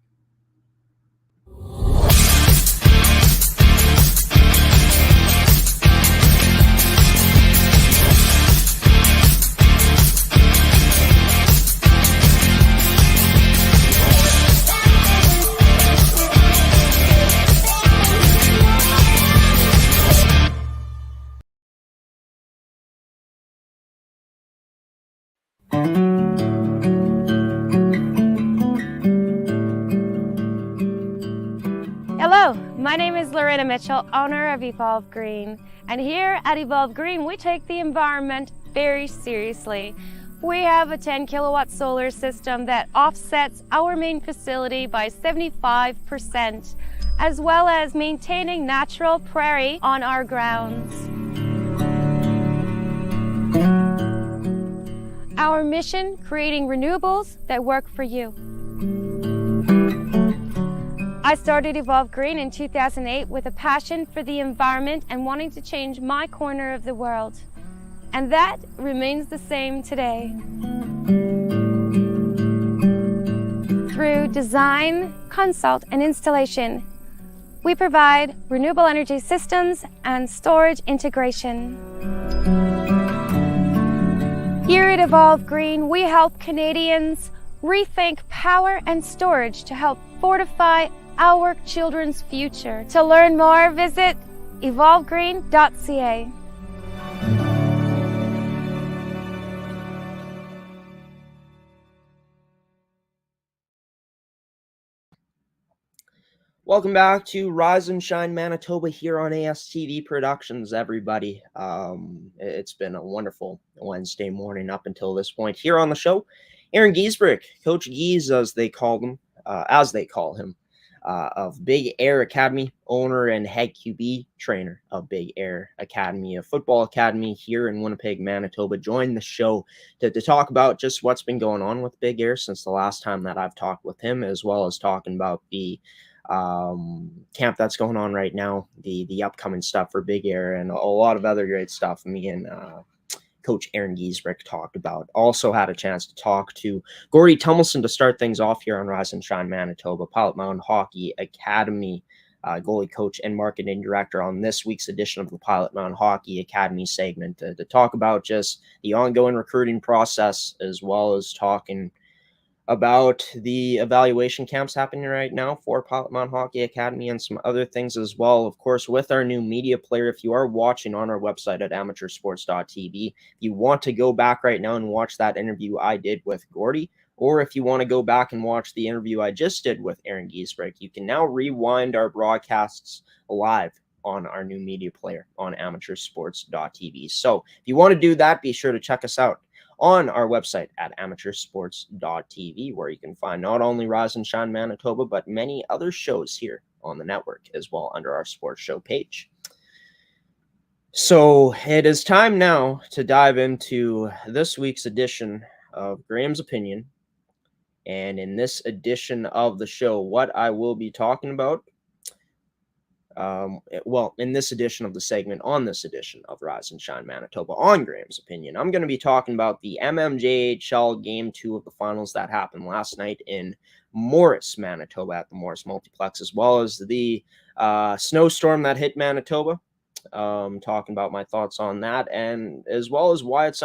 Hello, my name is Loretta Mitchell, owner of Evolve Green, and here at Evolve Green we take the environment very seriously. We have a 10 kilowatt solar system that offsets our main facility by 75%, as well as maintaining natural prairie on our grounds. Our mission, creating renewables that work for you. I started Evolve Green in 2008 with a passion for the environment and wanting to change my corner of the world. And that remains the same today. Through design, consult, and installation, we provide renewable energy systems and storage integration. Here at Evolve Green, we help Canadians rethink power and storage to help fortify our children's future. To learn more, visit evolvegreen.ca. Welcome back to Rise and Shine Manitoba here on ASTV Productions, everybody. It's been a wonderful Wednesday morning up until this point here on the show. Aaron Giesbrecht, Coach Gies, as they call him, of Big Air Academy, owner and head QB trainer of Big Air Academy, a football academy here in Winnipeg, Manitoba, joined the show to talk about just what's been going on with Big Air since the last time that I've talked with him, as well as talking about the camp that's going on right now, the upcoming stuff for Big Air, and a lot of other great stuff me and Coach Aaron Giesbrecht talked about. Also had a chance to talk to Gordie Tumilson to start things off here on Rise and Shine Manitoba, Pilot Mound Hockey Academy goalie coach and marketing director, on this week's edition of the Pilot Mound Hockey Academy segment to talk about just the ongoing recruiting process, as well as talking about the evaluation camps happening right now for Pilot Mound Hockey Academy and some other things as well. Of course, with our new media player, if you are watching on our website at amateursports.tv, if you want to go back right now and watch that interview I did with Gordie, or if you want to go back and watch the interview I just did with Aaron Giesbrecht, you can now rewind our broadcasts live on our new media player on amateursports.tv. So if you want to do that, be sure to check us out on our website at amateursports.tv, where you can find not only Rise and Shine Manitoba, but many other shows here on the network as well under our sports show page. So it is time now to dive into this week's edition of Graeme's Opinion. And in this edition of the show, what I will be talking about, in this edition of the segment, on this edition of Rise and Shine Manitoba on Graeme's Opinion, I'm going to be talking about the MMJHL Game 2 of the finals that happened last night in Morris, Manitoba at the Morris Multiplex, as well as the snowstorm that hit Manitoba, talking about my thoughts on that, and as well as why it's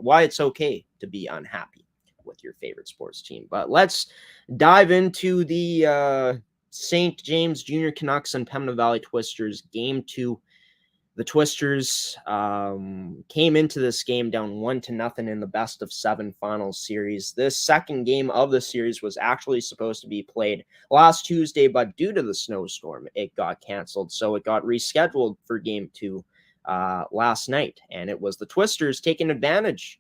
why it's okay to be unhappy with your favorite sports team. But let's dive into the St. James Junior Canucks and Pembina Valley Twisters Game 2. The Twisters came into this game down 1-0 in the best of 7 finals series. This second game of the series was actually supposed to be played last Tuesday, but due to the snowstorm, it got canceled. So it got rescheduled for Game 2 last night. And it was the Twisters taking advantage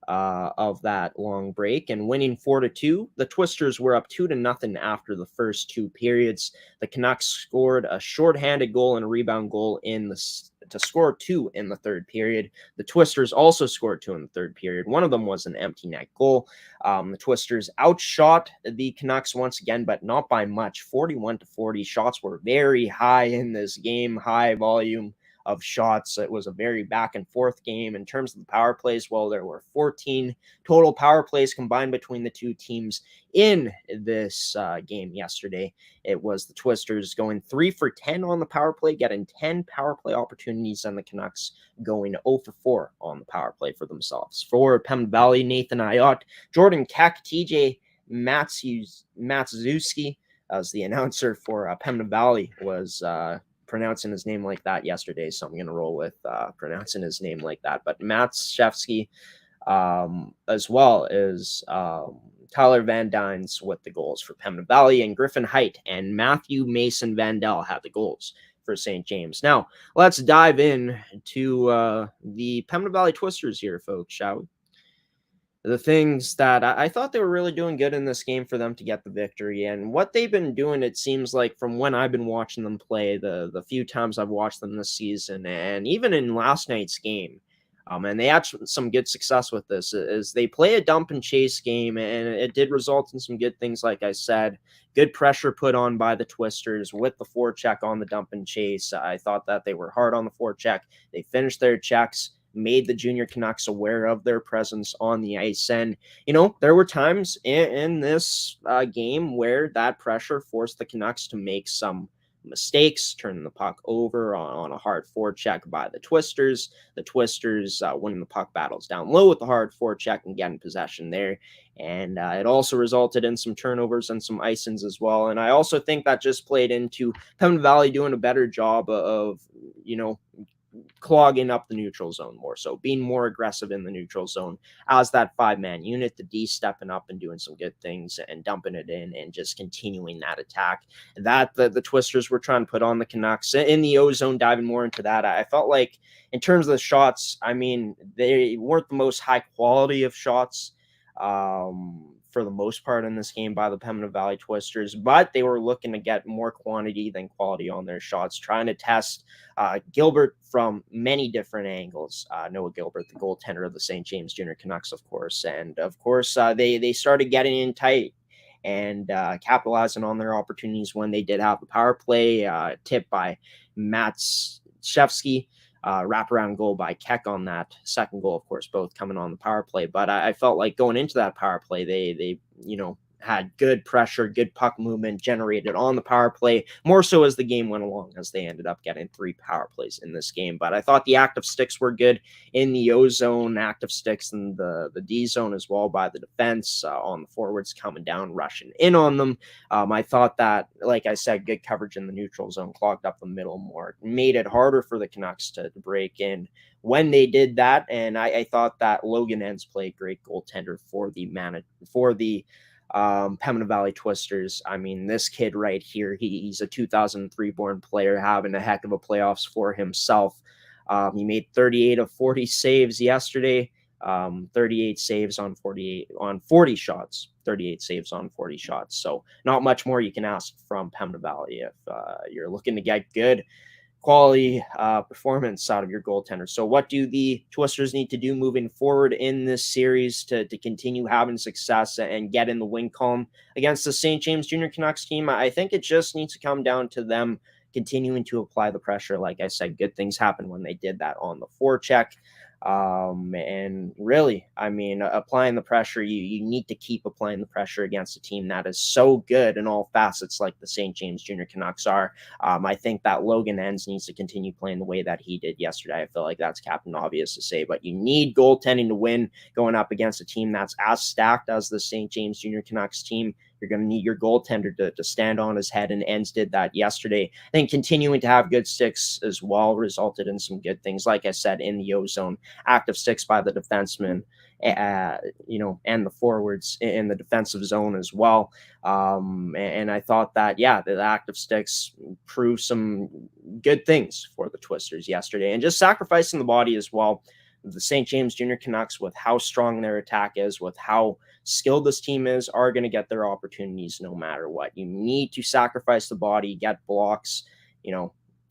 of that long break and winning 4-2. The Twisters were up 2-0 after the first 2 periods. The Canucks scored a shorthanded goal and a rebound goal to score 2 in the third period. The Twisters also scored 2 in the third period. One of them was an empty net goal. The Twisters outshot the Canucks once again, but not by much, 41-40. Shots were very high in this game, high volume of shots. It was a very back and forth game. In terms of the power plays, well, there were 14 total power plays combined between the two teams in this game yesterday. It was the Twisters going 3 for 10 on the power play, getting 10 power play opportunities, and the Canucks going 0 for 4 on the power play for themselves. For Pembina Valley, Nathan Ayot, Jordan Keck, TJ Matsuski, as the announcer for Pembina Valley was pronouncing his name like that yesterday, so I'm going to roll with pronouncing his name like that. But Matt Shefsky, as well as Tyler Van Dynes with the goals for Pembina Valley, and Griffin Height and Matthew Mason Vandell had the goals for St. James. Now, let's dive in to the Pembina Valley Twisters here, folks, shall we? The things that I thought they were really doing good in this game for them to get the victory, and what they've been doing, it seems like, from when I've been watching them play, the few times I've watched them this season, and even in last night's game, and they had some good success with this, is they play a dump and chase game, and it did result in some good things, like I said. Good pressure put on by the Twisters with the forecheck on the dump and chase. I thought that they were hard on the forecheck. They finished their checks, made the Junior Canucks aware of their presence on the ice. And, there were times in this game where that pressure forced the Canucks to make some mistakes, turning the puck over on a hard forecheck by the Twisters. The Twisters winning the puck battles down low with the hard forecheck and getting possession there. And it also resulted in some turnovers and some icings as well. And I also think that just played into Pembina Valley doing a better job of, clogging up the neutral zone more, so being more aggressive in the neutral zone as that 5-man unit, the D stepping up and doing some good things and dumping it in and just continuing that attack that the Twisters were trying to put on the Canucks. In the O-zone, diving more into that, I felt like in terms of the shots, I mean, they weren't the most high quality of shots for the most part in this game by the Pembina Valley Twisters, but they were looking to get more quantity than quality on their shots, trying to test Gilbert from many different angles. Noah Gilbert, the goaltender of the St. James Junior Canucks, of course. And of course, they started getting in tight and capitalizing on their opportunities when they did have the power play, tipped by Matt Shevsky. Wraparound goal by Keck on that second goal, of course, both coming on the power play. But I felt like going into that power play, they had good pressure, good puck movement generated on the power play, more so as the game went along, as they ended up getting 3 power plays in this game. But I thought the active sticks were good in the O zone, active sticks in the D zone as well by the defense, on the forwards coming down, rushing in on them. I thought that, like I said, good coverage in the neutral zone, clogged up the middle more, made it harder for the Canucks to break in when they did that. And I thought that Logan Enns played great goaltender for the Pembina Valley Twisters. I mean, this kid right here, he's a 2003 born player having a heck of a playoffs for himself. He made 38 of 40 saves yesterday, 38 saves on 40 shots, 38 saves on 40 shots. So not much more you can ask from Pembina Valley if you're looking to get good quality performance out of your goaltender. So what do the Twisters need to do moving forward in this series to continue having success and get in the win column against the St. James Junior Canucks team? I think it just needs to come down to them continuing to apply the pressure. Like I said, good things happened when they did that on the forecheck. And really, I mean, applying the pressure, you need to keep applying the pressure against a team that is so good in all facets like the St. James Junior Canucks are. I think that Logan Enns needs to continue playing the way that he did yesterday. I feel like that's Captain Obvious to say, but you need goaltending to win going up against a team that's as stacked as the St. James Junior Canucks team. You're going to need your goaltender to stand on his head, and Enns did that yesterday. I think continuing to have good sticks as well resulted in some good things. Like I said, in the O-zone, active sticks by the defensemen, and the forwards in the defensive zone as well. And I thought that, the active sticks proved some good things for the Twisters yesterday, and just sacrificing the body as well. The St. James Junior Canucks, with how strong their attack is, with how skilled this team is, are going to get their opportunities no matter what. You need to sacrifice the body, get blocks,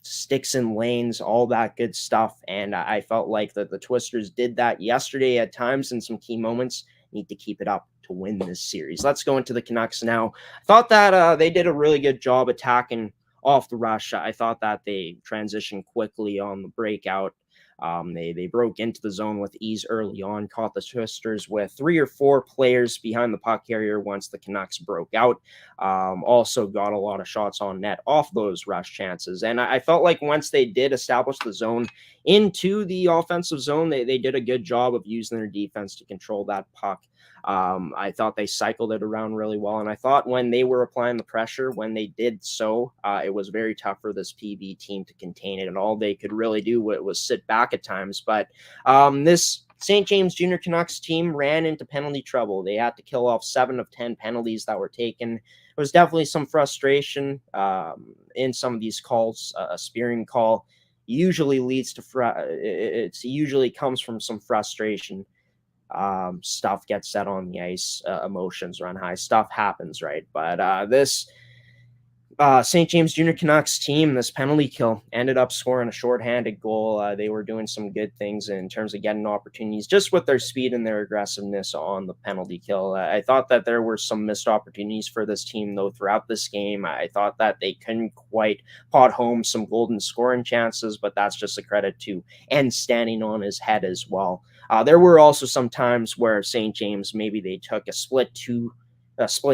sticks in lanes, all that good stuff. And I felt like that the Twisters did that yesterday at times in some key moments. Need to keep it up to win this series. Let's go into the Canucks now. I thought that they did a really good job attacking off the rush. I thought that they transitioned quickly on the breakout. They broke into the zone with ease early on, caught the Twisters with 3 or 4 players behind the puck carrier once the Canucks broke out. Also got a lot of shots on net off those rush chances. And I felt like once they did establish the zone into the offensive zone, they did a good job of using their defense to control that puck. I thought they cycled it around really well. And I thought when they were applying the pressure, when they did so, it was very tough for this PV team to contain it. And all they could really do was sit back at times. But this St. James Junior Canucks team ran into penalty trouble. They had to kill off 7 of 10 penalties that were taken. There was definitely some frustration in some of these calls. A spearing call usually leads to it usually comes from some frustration. Stuff gets said on the ice, emotions run high, stuff happens, right? But this St. James Junior Canucks team, this penalty kill, ended up scoring a shorthanded goal. They were doing some good things in terms of getting opportunities, just with their speed and their aggressiveness on the penalty kill. I thought that there were some missed opportunities for this team, though, throughout this game. I thought that they couldn't quite pot home some golden scoring chances, but that's just a credit to Enns standing on his head as well. There were also some times where St. James, maybe they took a split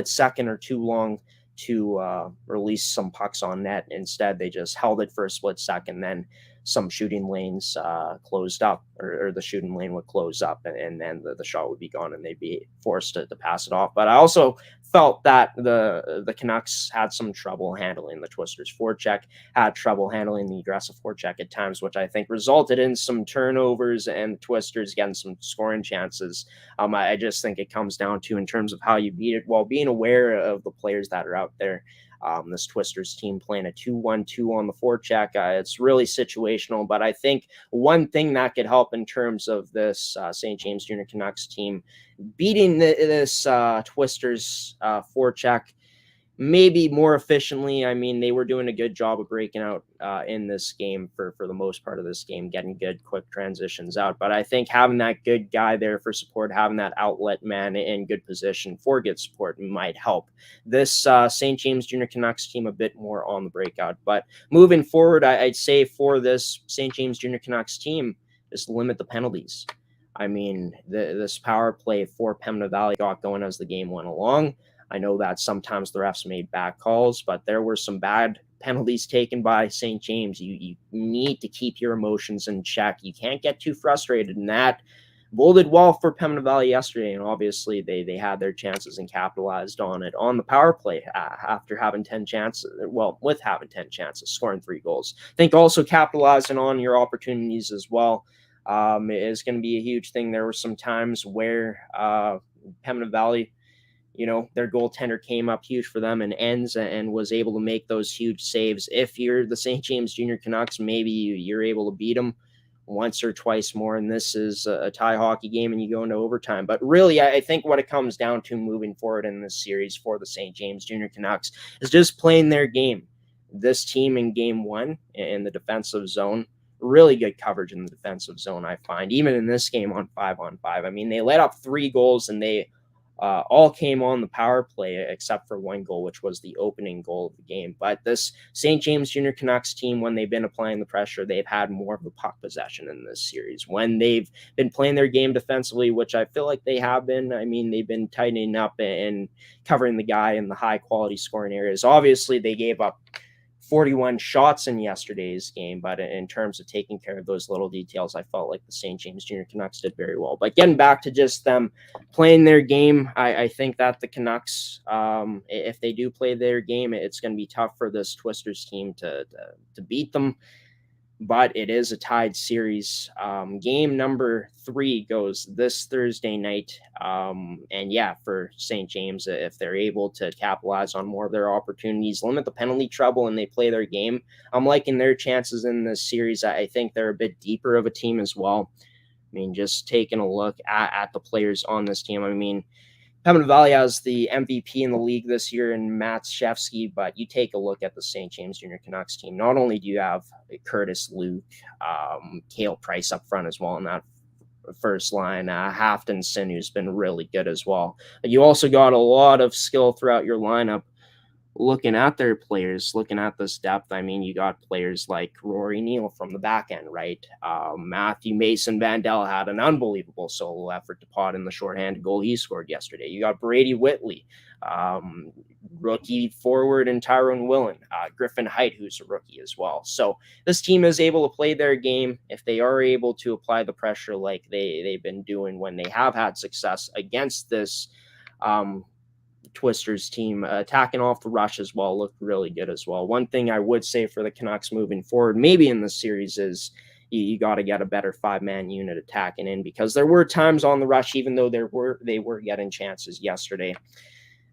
second or too long to release some pucks on net. Instead, they just held it for a split second, then some shooting lanes closed up, or the shooting lane would close up, and then the shot would be gone, and they'd be forced to pass it off. But I also felt that the Canucks had some trouble handling the Twisters' forecheck, had trouble handling the aggressive forecheck at times, which I think resulted in some turnovers and the Twisters getting some scoring chances. I just think it comes down to, in terms of how you beat it, while being aware of the players that are out there. This Twisters team playing a 2-1-2 on the forecheck. It's really situational, but I think one thing that could help in terms of this St. James Junior Canucks team beating this Twisters forecheck maybe more efficiently. I mean, they were doing a good job of breaking out in this game for the most part of this game, getting good quick transitions out. But I think having that good guy there for support, having that outlet man in good position for good support might help this St. James Junior Canucks team a bit more on the breakout. But moving forward, I'd say for this St. James Junior Canucks team, just limit the penalties. I mean, this power play for Pembina Valley got going as the game went along. I know that sometimes the refs made bad calls, but there were some bad penalties taken by St. James. You need to keep your emotions in check. You can't get too frustrated, and that boded well for Pembina Valley yesterday. And obviously, they had their chances and capitalized on it on the power play after having 10 chances. Well, with having 10 chances, scoring 3 goals. I think also capitalizing on your opportunities as well is going to be a huge thing. There were some times where Pembina Valley, their goaltender came up huge for them and ends and was able to make those huge saves. If you're the St. James Junior Canucks, maybe you're able to beat them once or twice more, and this is a tie hockey game and you go into overtime. But really, I think what it comes down to moving forward in this series for the St. James Junior Canucks is just playing their game. This team in game 1 in the defensive zone, really good coverage in the defensive zone, I find, even in this game on 5-on-5. I mean, they let up 3 goals and they all came on the power play except for 1 goal, which was the opening goal of the game. But this St. James Junior Canucks team, when they've been applying the pressure, they've had more of the puck possession in this series. When they've been playing their game defensively, which I feel like they have been, I mean, they've been tightening up and covering the guy in the high-quality scoring areas. Obviously, they gave up 41 shots in yesterday's game, but in terms of taking care of those little details, I felt like the St. James Junior Canucks did very well. But getting back to just them playing their game, I think that the Canucks, if they do play their game, it's going to be tough for this Twisters team to beat them. But it is a tied series. Game number 3 goes this Thursday night. And yeah, for St. James, if they're able to capitalize on more of their opportunities, limit the penalty trouble, and they play their game, I'm liking their chances in this series. I think they're a bit deeper of a team as well. I mean, just taking a look at the players on this team. I mean, Pembina Valley has the MVP in the league this year in Matt Shefsky, but you take a look at the St. James Junior Canucks team. Not only do you have Curtis Luke, Cale Price up front as well in that first line, Haftonson, who's been really good as well. You also got a lot of skill throughout your lineup. Looking at their players, looking at this depth, I mean, you got players like Rory Neal from the back end, right? Matthew Mason Vandell had an unbelievable solo effort to pot in the shorthanded goal he scored yesterday. You got Brady Whitley, rookie forward, and Tyrone Willen, Griffin Height, who's a rookie as well. So this team is able to play their game if they are able to apply the pressure like they've been doing when they have had success against this Twisters team. Attacking off the rush as well looked really good as well. One thing I would say for the Canucks moving forward, maybe in this series, is you got to get a better 5-man unit attacking in, because there were times on the rush, even though they were getting chances yesterday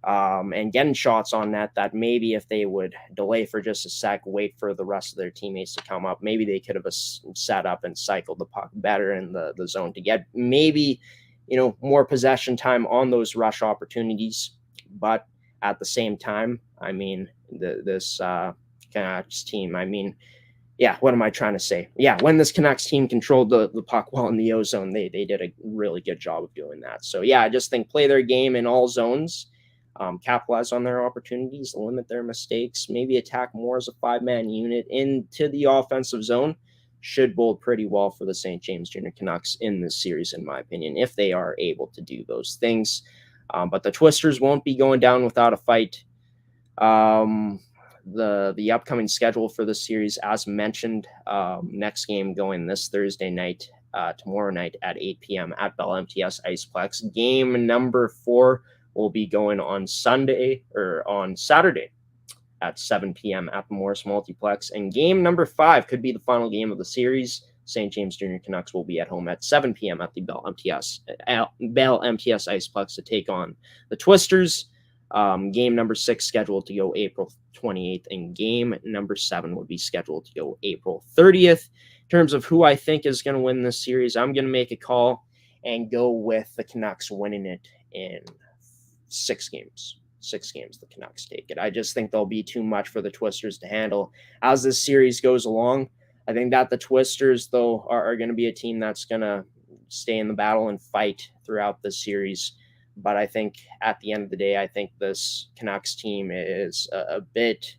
and getting shots on net, that maybe if they would delay for just a sec, wait for the rest of their teammates to come up, maybe they could have set up and cycled the puck better in the zone to get maybe more possession time on those rush opportunities. But at the same time, I mean, this Canucks team, I mean, yeah, what am I trying to say? Yeah, when this Canucks team controlled the puck well in the O-zone, they did a really good job of doing that. So, yeah, I just think play their game in all zones, capitalize on their opportunities, limit their mistakes, maybe attack more as a 5-man unit into the offensive zone. Should bode pretty well for the St. James Junior Canucks in this series, in my opinion, if they are able to do those things. But the Twisters won't be going down without a fight. The upcoming schedule for the series, as mentioned, next game going this Thursday night, tomorrow night at 8 p.m. at Bell MTS Iceplex. Game number 4 will be going on Saturday at 7 p.m. at the Morris Multiplex. And game number 5 could be the final game of the series. St. James Junior Canucks will be at home at 7 p.m. at the Bell MTS Iceplex to take on the Twisters. Game number 6 scheduled to go April 28th, and game number 7 would be scheduled to go April 30th. In terms of who I think is going to win this series, I'm going to make a call and go with the Canucks winning it in 6 games. 6 games the Canucks take it. I just think there'll be too much for the Twisters to handle as this series goes along. I think that the Twisters, though, are going to be a team that's going to stay in the battle and fight throughout the series. But I think at the end of the day, I think this Canucks team is a bit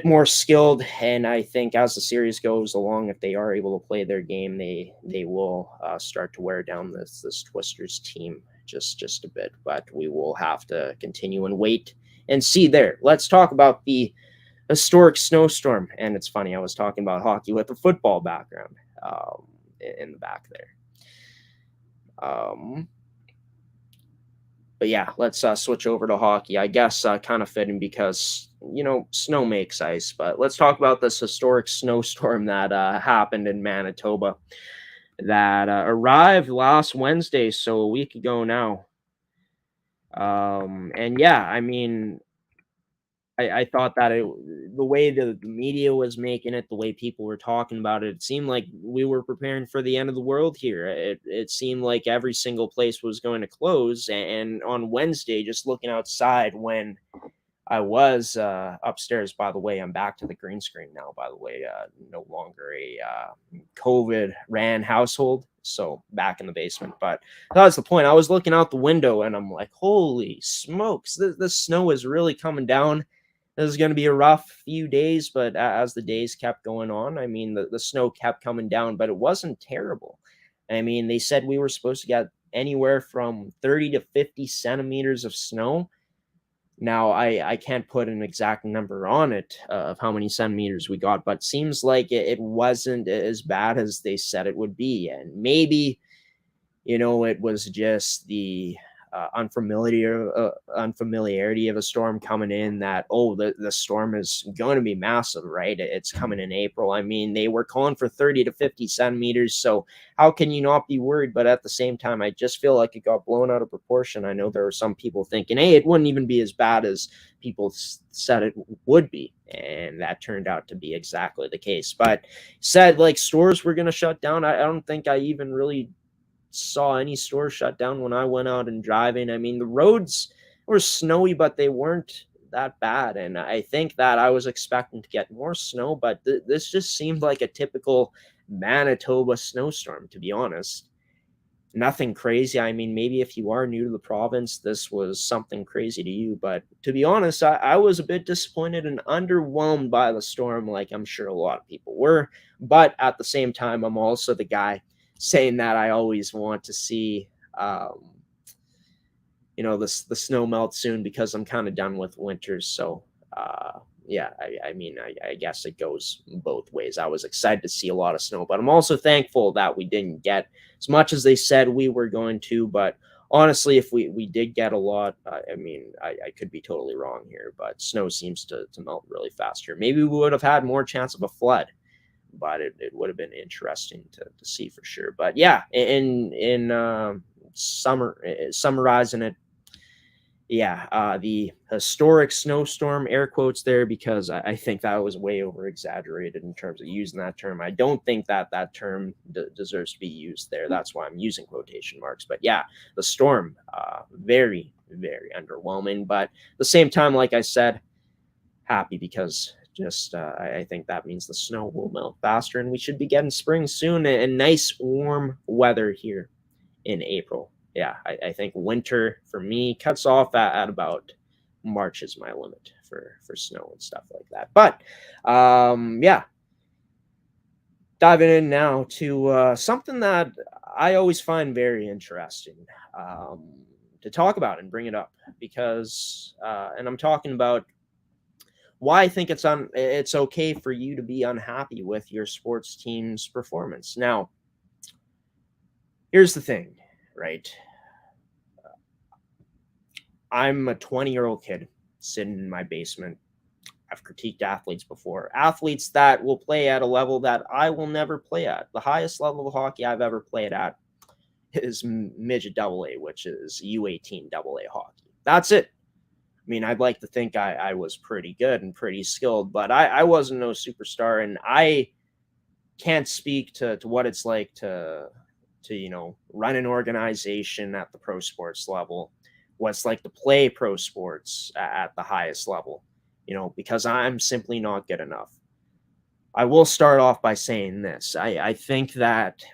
more skilled. And I think as the series goes along, if they are able to play their game, they will start to wear down this Twisters team just a bit. But we will have to continue and wait and see there. Let's talk about the historic snowstorm. And it's funny, I was talking about hockey with a football background in the back there. But yeah, let's switch over to hockey. I guess kind of fitting because, snow makes ice. But let's talk about this historic snowstorm that happened in Manitoba that arrived last Wednesday, so a week ago now. And yeah, I mean, I thought that the way the media was making it, the way people were talking about it, it seemed like we were preparing for the end of the world here. It seemed like every single place was going to close. And on Wednesday, just looking outside when I was upstairs, by the way, I'm back to the green screen now, by the way, no longer a COVID ran household. So back in the basement, but that was the point. I was looking out the window and I'm like, holy smokes, the snow is really coming down. This is going to be a rough few days, but as the days kept going on, I mean, the snow kept coming down, but it wasn't terrible. I mean, they said we were supposed to get anywhere from 30 to 50 centimeters of snow. Now, I can't put an exact number on it of how many centimeters we got, but seems like it wasn't as bad as they said it would be. And maybe, it was just the unfamiliarity of a storm coming in that, the storm is going to be massive, right? It's coming in April. I mean, they were calling for 30 to 50 centimeters. So how can you not be worried? But at the same time, I just feel like it got blown out of proportion. I know there were some people thinking, hey, it wouldn't even be as bad as people said it would be. And that turned out to be exactly the case. But said like stores were going to shut down. I don't think I even really saw any stores shut down when I went out and driving. I mean, the roads were snowy, but they weren't that bad. And I think that I was expecting to get more snow, but this just seemed like a typical Manitoba snowstorm, to be honest. Nothing crazy. I mean, maybe if you are new to the province, this was something crazy to you. But to be honest, I was a bit disappointed and underwhelmed by the storm, like I'm sure a lot of people were. But at the same time, I'm also the guy saying that I always want to see, the snow melt soon because I'm kind of done with winters. So, yeah, I mean, I guess it goes both ways. I was excited to see a lot of snow, but I'm also thankful that we didn't get as much as they said we were going to. But honestly, if we did get a lot, I mean, I could be totally wrong here, but snow seems to melt really fast here. Maybe we would have had more chance of a flood, but it would have been interesting to see for sure. But yeah, in summarizing it, yeah, the historic snowstorm, air quotes there, because I think that was way over exaggerated in terms of using that term. I don't think that term deserves to be used there. That's why I'm using quotation marks. But yeah, the storm, very, very underwhelming. But at the same time, like I said, happy because I think that means the snow will melt faster and we should be getting spring soon and nice warm weather here in April. Yeah, I think winter for me cuts off at about March is my limit for snow and stuff like that. But yeah, diving in now to something that I always find very interesting to talk about and bring it up because, and I'm talking about why I think it's okay for you to be unhappy with your sports team's performance. Now, here's the thing, right? I'm a 20-year-old kid sitting in my basement. I've critiqued athletes before. Athletes that will play at a level that I will never play at. The highest level of hockey I've ever played at is midget AA, which is U18 AA hockey. That's it. I mean, I'd like to think I was pretty good and pretty skilled, but I wasn't no superstar, and I can't speak to what it's like to run an organization at the pro sports level, what it's like to play pro sports at the highest level, because I'm simply not good enough. I will start off by saying this. I think that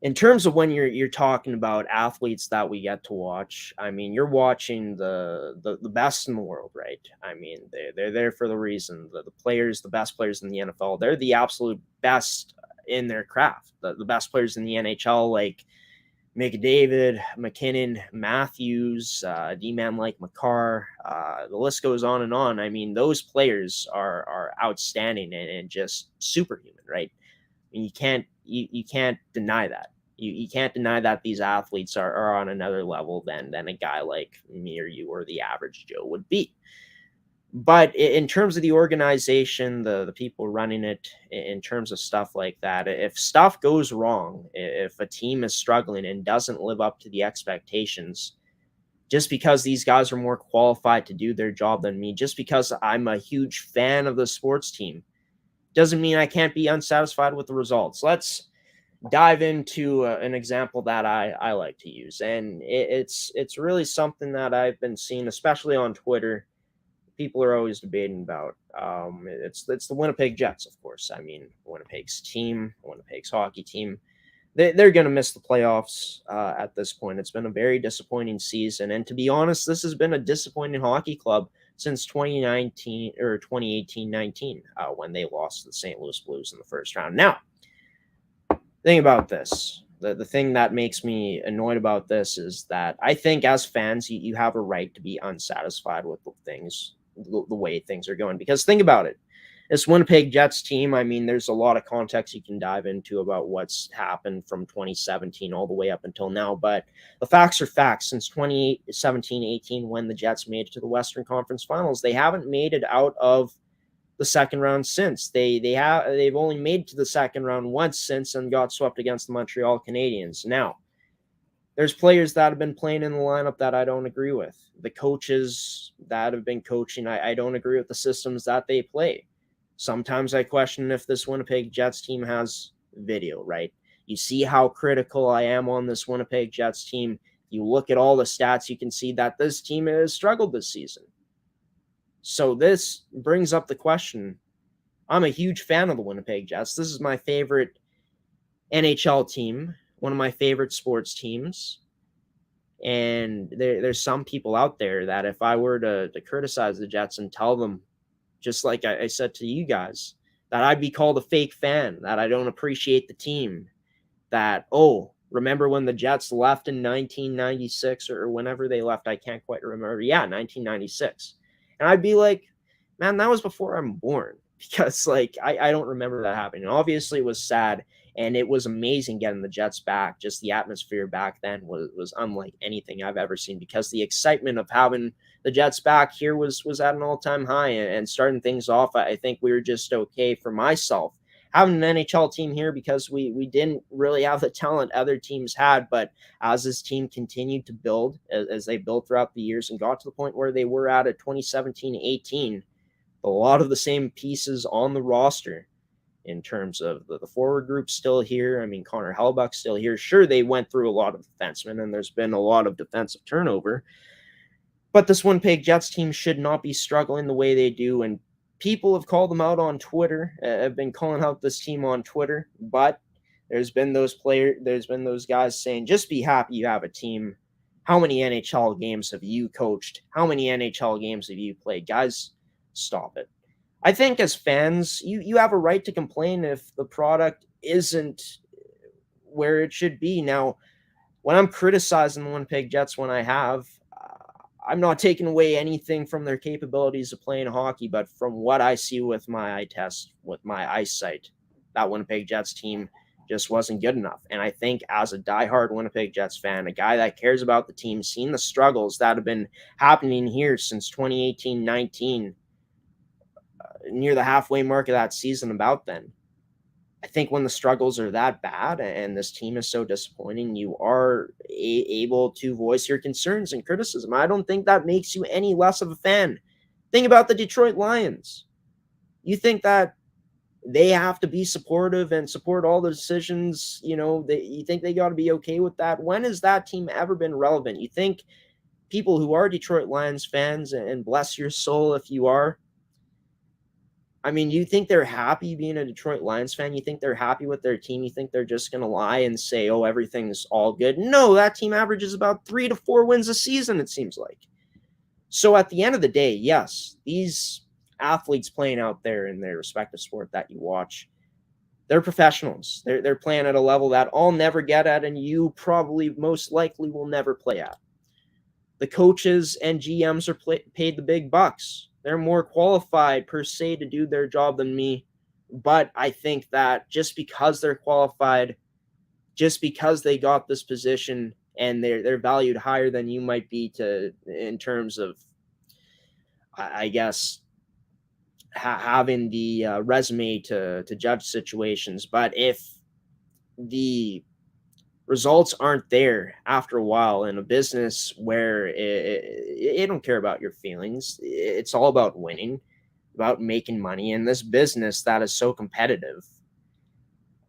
in terms of when you're talking about athletes that we get to watch, I mean, you're watching the best in the world, right? I mean, they're there for the reason. The players, the best players in the NFL, they're the absolute best in their craft. The best players in the NHL, like McDavid, McKinnon, Matthews, D-man like McCarr, the list goes on and on. I mean, those players are outstanding and just superhuman, right? I mean, you can't deny that. You can't deny that these athletes are on another level than a guy like me or you or the average Joe would be. But in terms of the organization, the people running it, in terms of stuff like that, if stuff goes wrong, if a team is struggling and doesn't live up to the expectations, just because these guys are more qualified to do their job than me, just because I'm a huge fan of the sports team, doesn't mean I can't be unsatisfied with the results. Let's dive into an example that I like to use, and it's really something that I've been seeing, especially on Twitter. People are always debating about. It's the Winnipeg Jets, of course. I mean, Winnipeg's hockey team, they're going to miss the playoffs at this point. It's been a very disappointing season, and to be honest, this has been a disappointing hockey club since 2019 or 2018-19 when they lost to the St. Louis Blues in the first round. Now, think about this. The thing that makes me annoyed about this is that I think as fans, you have a right to be unsatisfied with the way things are going. Because think about it. This Winnipeg Jets team, I mean, there's a lot of context you can dive into about what's happened from 2017 all the way up until now. But the facts are facts. Since 2017-18, when the Jets made it to the Western Conference Finals, they haven't made it out of the second round since. They've only made it to the second round once since and got swept against the Montreal Canadiens. Now, there's players that have been playing in the lineup that I don't agree with. The coaches that have been coaching, I don't agree with the systems that they play. Sometimes I question if this Winnipeg Jets team has video, right? You see how critical I am on this Winnipeg Jets team. You look at all the stats, you can see that this team has struggled this season. So this brings up the question. I'm a huge fan of the Winnipeg Jets. This is my favorite NHL team, one of my favorite sports teams. And there's some people out there that if I were to criticize the Jets and tell them, just like I said to you guys, that I'd be called a fake fan, that I don't appreciate the team, that, remember when the Jets left in 1996 or whenever they left, I can't quite remember. Yeah, 1996. And I'd be like, man, that was before I'm born, because I don't remember that happening. Obviously, it was sad, and it was amazing getting the Jets back. Just the atmosphere back then was unlike anything I've ever seen, because the excitement of having the Jets back here was at an all-time high, and starting things off, I think we were just okay for myself. Having an NHL team here, because we didn't really have the talent other teams had, but as this team continued to build, as they built throughout the years and got to the point where they were at 2017-18, a lot of the same pieces on the roster in terms of the forward group still here. I mean, Connor Hellebuyck's still here. Sure, they went through a lot of defensemen, and there's been a lot of defensive turnover, but this Winnipeg Jets team should not be struggling the way they do, and people have called them out on Twitter, have been calling out this team on Twitter, but there's been those guys saying, just be happy you have a team. How many NHL games have you coached? How many NHL games have you played? Guys, stop it. I think as fans, you have a right to complain if the product isn't where it should be. Now, when I'm criticizing the Winnipeg Jets, I'm not taking away anything from their capabilities of playing hockey, but from what I see with my eye test, with my eyesight, that Winnipeg Jets team just wasn't good enough. And I think as a diehard Winnipeg Jets fan, a guy that cares about the team, seeing the struggles that have been happening here since 2018-19, near the halfway mark of that season about then, I think when the struggles are that bad and this team is so disappointing, you are able to voice your concerns and criticism. I don't think that makes you any less of a fan. Think about the Detroit Lions. You think that they have to be supportive and support all the decisions, you think they got to be okay with that? When has that team ever been relevant? You think people who are Detroit Lions fans, and bless your soul if you are, I mean, you think they're happy being a Detroit Lions fan? You think they're happy with their team? You think they're just going to lie and say, oh, everything's all good? No, that team averages about 3 to 4 wins a season, it seems like. So at the end of the day, yes, these athletes playing out there in their respective sport that you watch, they're professionals. They're playing at a level that I'll never get at, and you probably most likely will never play at. The coaches and GMs are paid the big bucks. They're more qualified per se to do their job than me. But I think that just because they're qualified, just because they got this position and they're valued higher than you might be in terms of, I guess, having the resume to judge situations. But if the results aren't there after a while in a business where it don't care about your feelings, it's all about winning, about making money. In this business that is so competitive,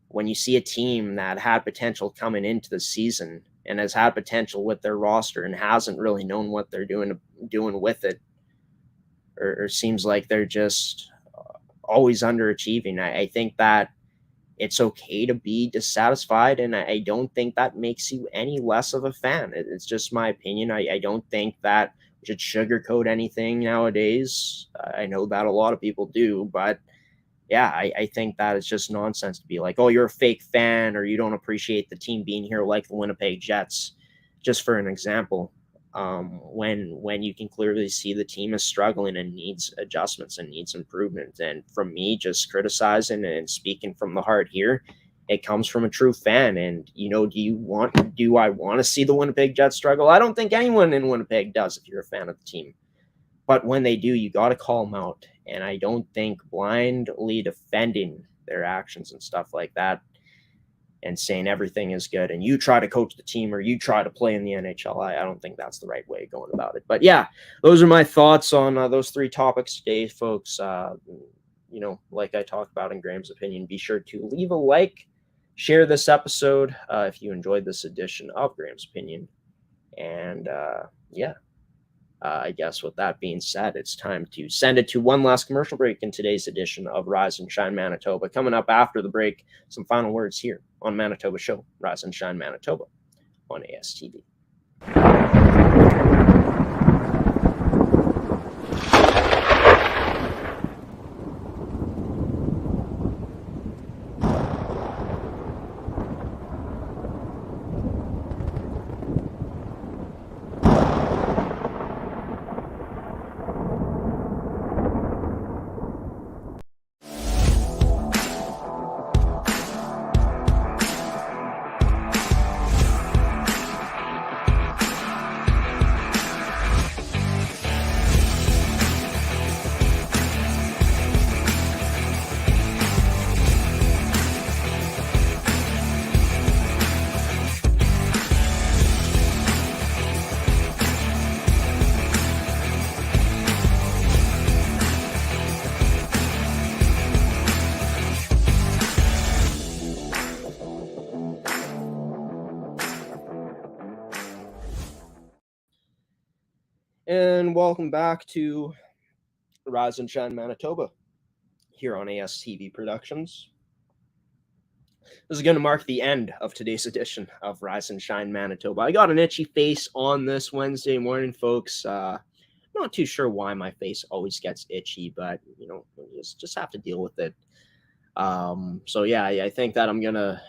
when you see a team that had potential coming into the season and has had potential with their roster and hasn't really known what they're doing with it, or seems like they're just always underachieving, I think that it's okay to be dissatisfied, and I don't think that makes you any less of a fan. It's just my opinion. I don't think that we should sugarcoat anything nowadays. I know that a lot of people do, but yeah, I think that it's just nonsense to be like, oh, you're a fake fan or you don't appreciate the team being here like the Winnipeg Jets, just for an example. When you can clearly see the team is struggling and needs adjustments and needs improvement. And from me, just criticizing and speaking from the heart here, it comes from a true fan. And, do I want to see the Winnipeg Jets struggle? I don't think anyone in Winnipeg does if you're a fan of the team. But when they do, you got to call them out. And I don't think blindly defending their actions and stuff like that and saying everything is good and you try to coach the team or you try to play in the NHL, I don't think that's the right way of going about it. But yeah, those are my thoughts on those 3 topics today, folks. Like I talked about in Graham's opinion, be sure to leave a like, share this episode if you enjoyed this edition of Graham's opinion. And I guess with that being said, it's time to send it to one last commercial break in today's edition of Rise and Shine Manitoba. Coming up after the break, some final words here on Manitoba Show, Rise and Shine Manitoba on ASTV. And welcome back to Rise and Shine Manitoba here on ASTV Productions. This is going to mark the end of today's edition of Rise and Shine Manitoba. I got an itchy face on this Wednesday morning, folks. Not too sure why my face always gets itchy, but, you just have to deal with it. So yeah, I think that I'm going to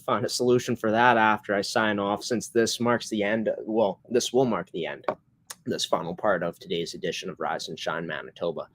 find a solution for that after I sign off, since this marks the end. Well, this will mark the end. This final part of today's edition of Rise and Shine Manitoba.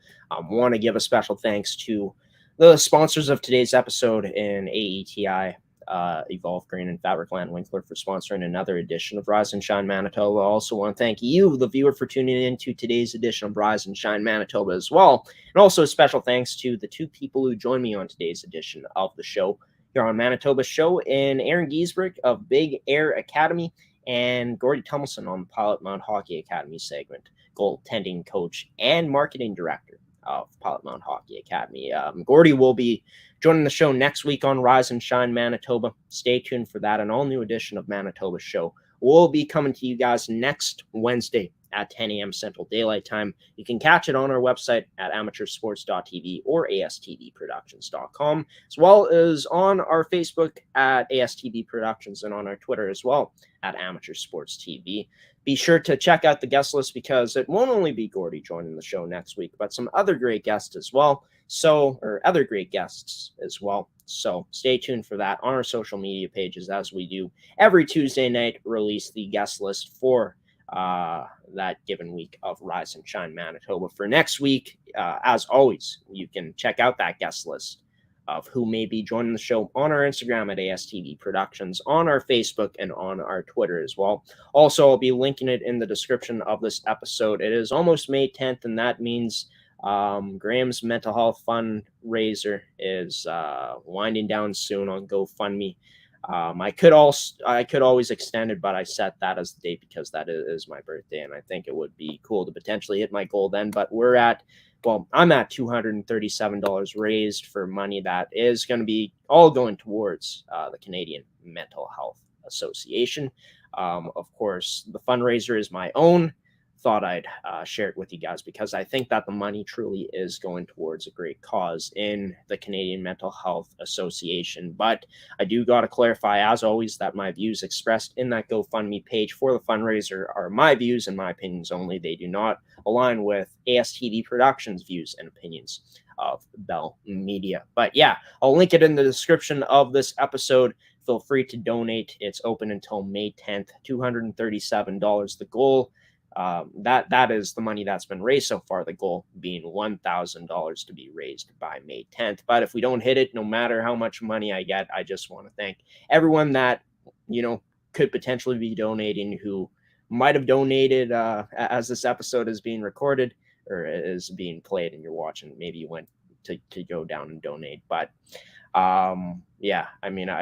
Want to give a special thanks to the sponsors of today's episode in AETi, Evolve Green and Fabricland Winkler for sponsoring another edition of Rise and Shine Manitoba. I also want to thank you, the viewer, for tuning in to today's edition of Rise and Shine Manitoba as well. And also a special thanks to the two people who joined me on today's edition of the show here on Manitoba's show, in Aaron Giesbrecht of Big Air Academy and Gordie Tumilson on the Pilot Mound Hockey Academy segment, goaltending coach and marketing director of Pilot Mound Hockey Academy. Gordie will be joining the show next week on Rise and Shine Manitoba. Stay tuned for that. An all-new edition of Manitoba's show will be coming to you guys next Wednesday at 10 a.m. Central Daylight Time. You can catch it on our website at amateursports.tv or astvproductions.com, as well as on our Facebook at ASTV Productions and on our Twitter as well at Amateur Sports TV. Be sure to check out the guest list, because it won't only be Gordie joining the show next week, but some other great guests as well. So stay tuned for that on our social media pages, as we do every Tuesday night, release the guest list for that given week of Rise and Shine Manitoba. For next week, as always, you can check out that guest list of who may be joining the show on our Instagram at ASTV Productions, on our Facebook, and on our Twitter as well. Also, I'll be linking it in the description of this episode. It is almost May 10th, and that means Graeme's mental health fundraiser is winding down soon on GoFundMe. I could always extend it, but I set that as the date because that is my birthday, and I think it would be cool to potentially hit my goal then. But I'm at $237 raised for money that is going to be all going towards the Canadian Mental Health Association. Of course, the fundraiser is my own. Thought I'd share it with you guys because I think that the money truly is going towards a great cause in the Canadian Mental Health Association. But I do got to clarify, as always, that my views expressed in that GoFundMe page for the fundraiser are my views and my opinions only. They do not align with ASTV Productions' views and opinions of Bell Media. But yeah, I'll link it in the description of this episode. Feel free to donate. It's open until May 10th, $237. The goal, that is the money that's been raised so far, the goal being $1,000 to be raised by May 10th. But if we don't hit it, no matter how much money I get, I just want to thank everyone that, could potentially be donating, who might have donated as this episode is being recorded or is being played and you're watching. Maybe you went to go down and donate. But I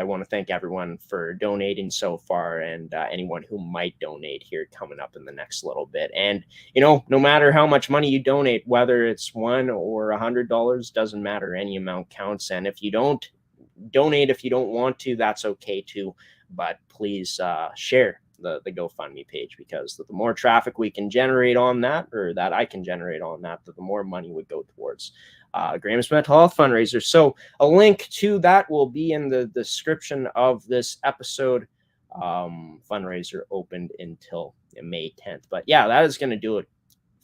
want to thank everyone for donating so far, and anyone who might donate here coming up in the next little bit. And no matter how much money you donate, whether it's $1 or $100, doesn't matter. Any amount counts. And if you don't donate, if you don't want to, that's okay too. But please share the GoFundMe page, because the more traffic we can generate on that, or that I can generate on that, the more money would go towards Graeme's mental health fundraiser. So a link to that will be in the description of this episode. Fundraiser opened until May 10th. But yeah, that is going to do it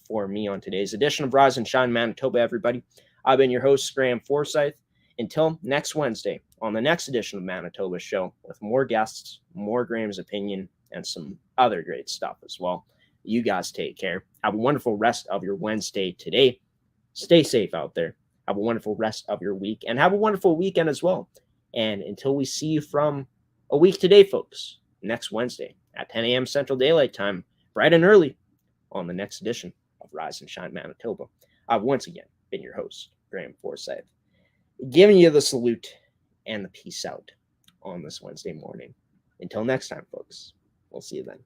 for me on today's edition of Rise and Shine Manitoba, everybody. I've been your host, Graeme Forsyth. Until next Wednesday on the next edition of Manitoba's show, with more guests, more Graeme's opinion, and some other great stuff as well. You guys take care. Have a wonderful rest of your Wednesday today. Stay safe out there. Have a wonderful rest of your week, and have a wonderful weekend as well. And until we see you from a week today, folks, next Wednesday at 10 a.m. Central Daylight Time, bright and early, on the next edition of Rise and Shine Manitoba, I've once again been your host, Graeme Forsyth, giving you the salute and the peace out on this Wednesday morning. Until next time, folks, we'll see you then.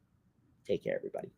Take care, everybody.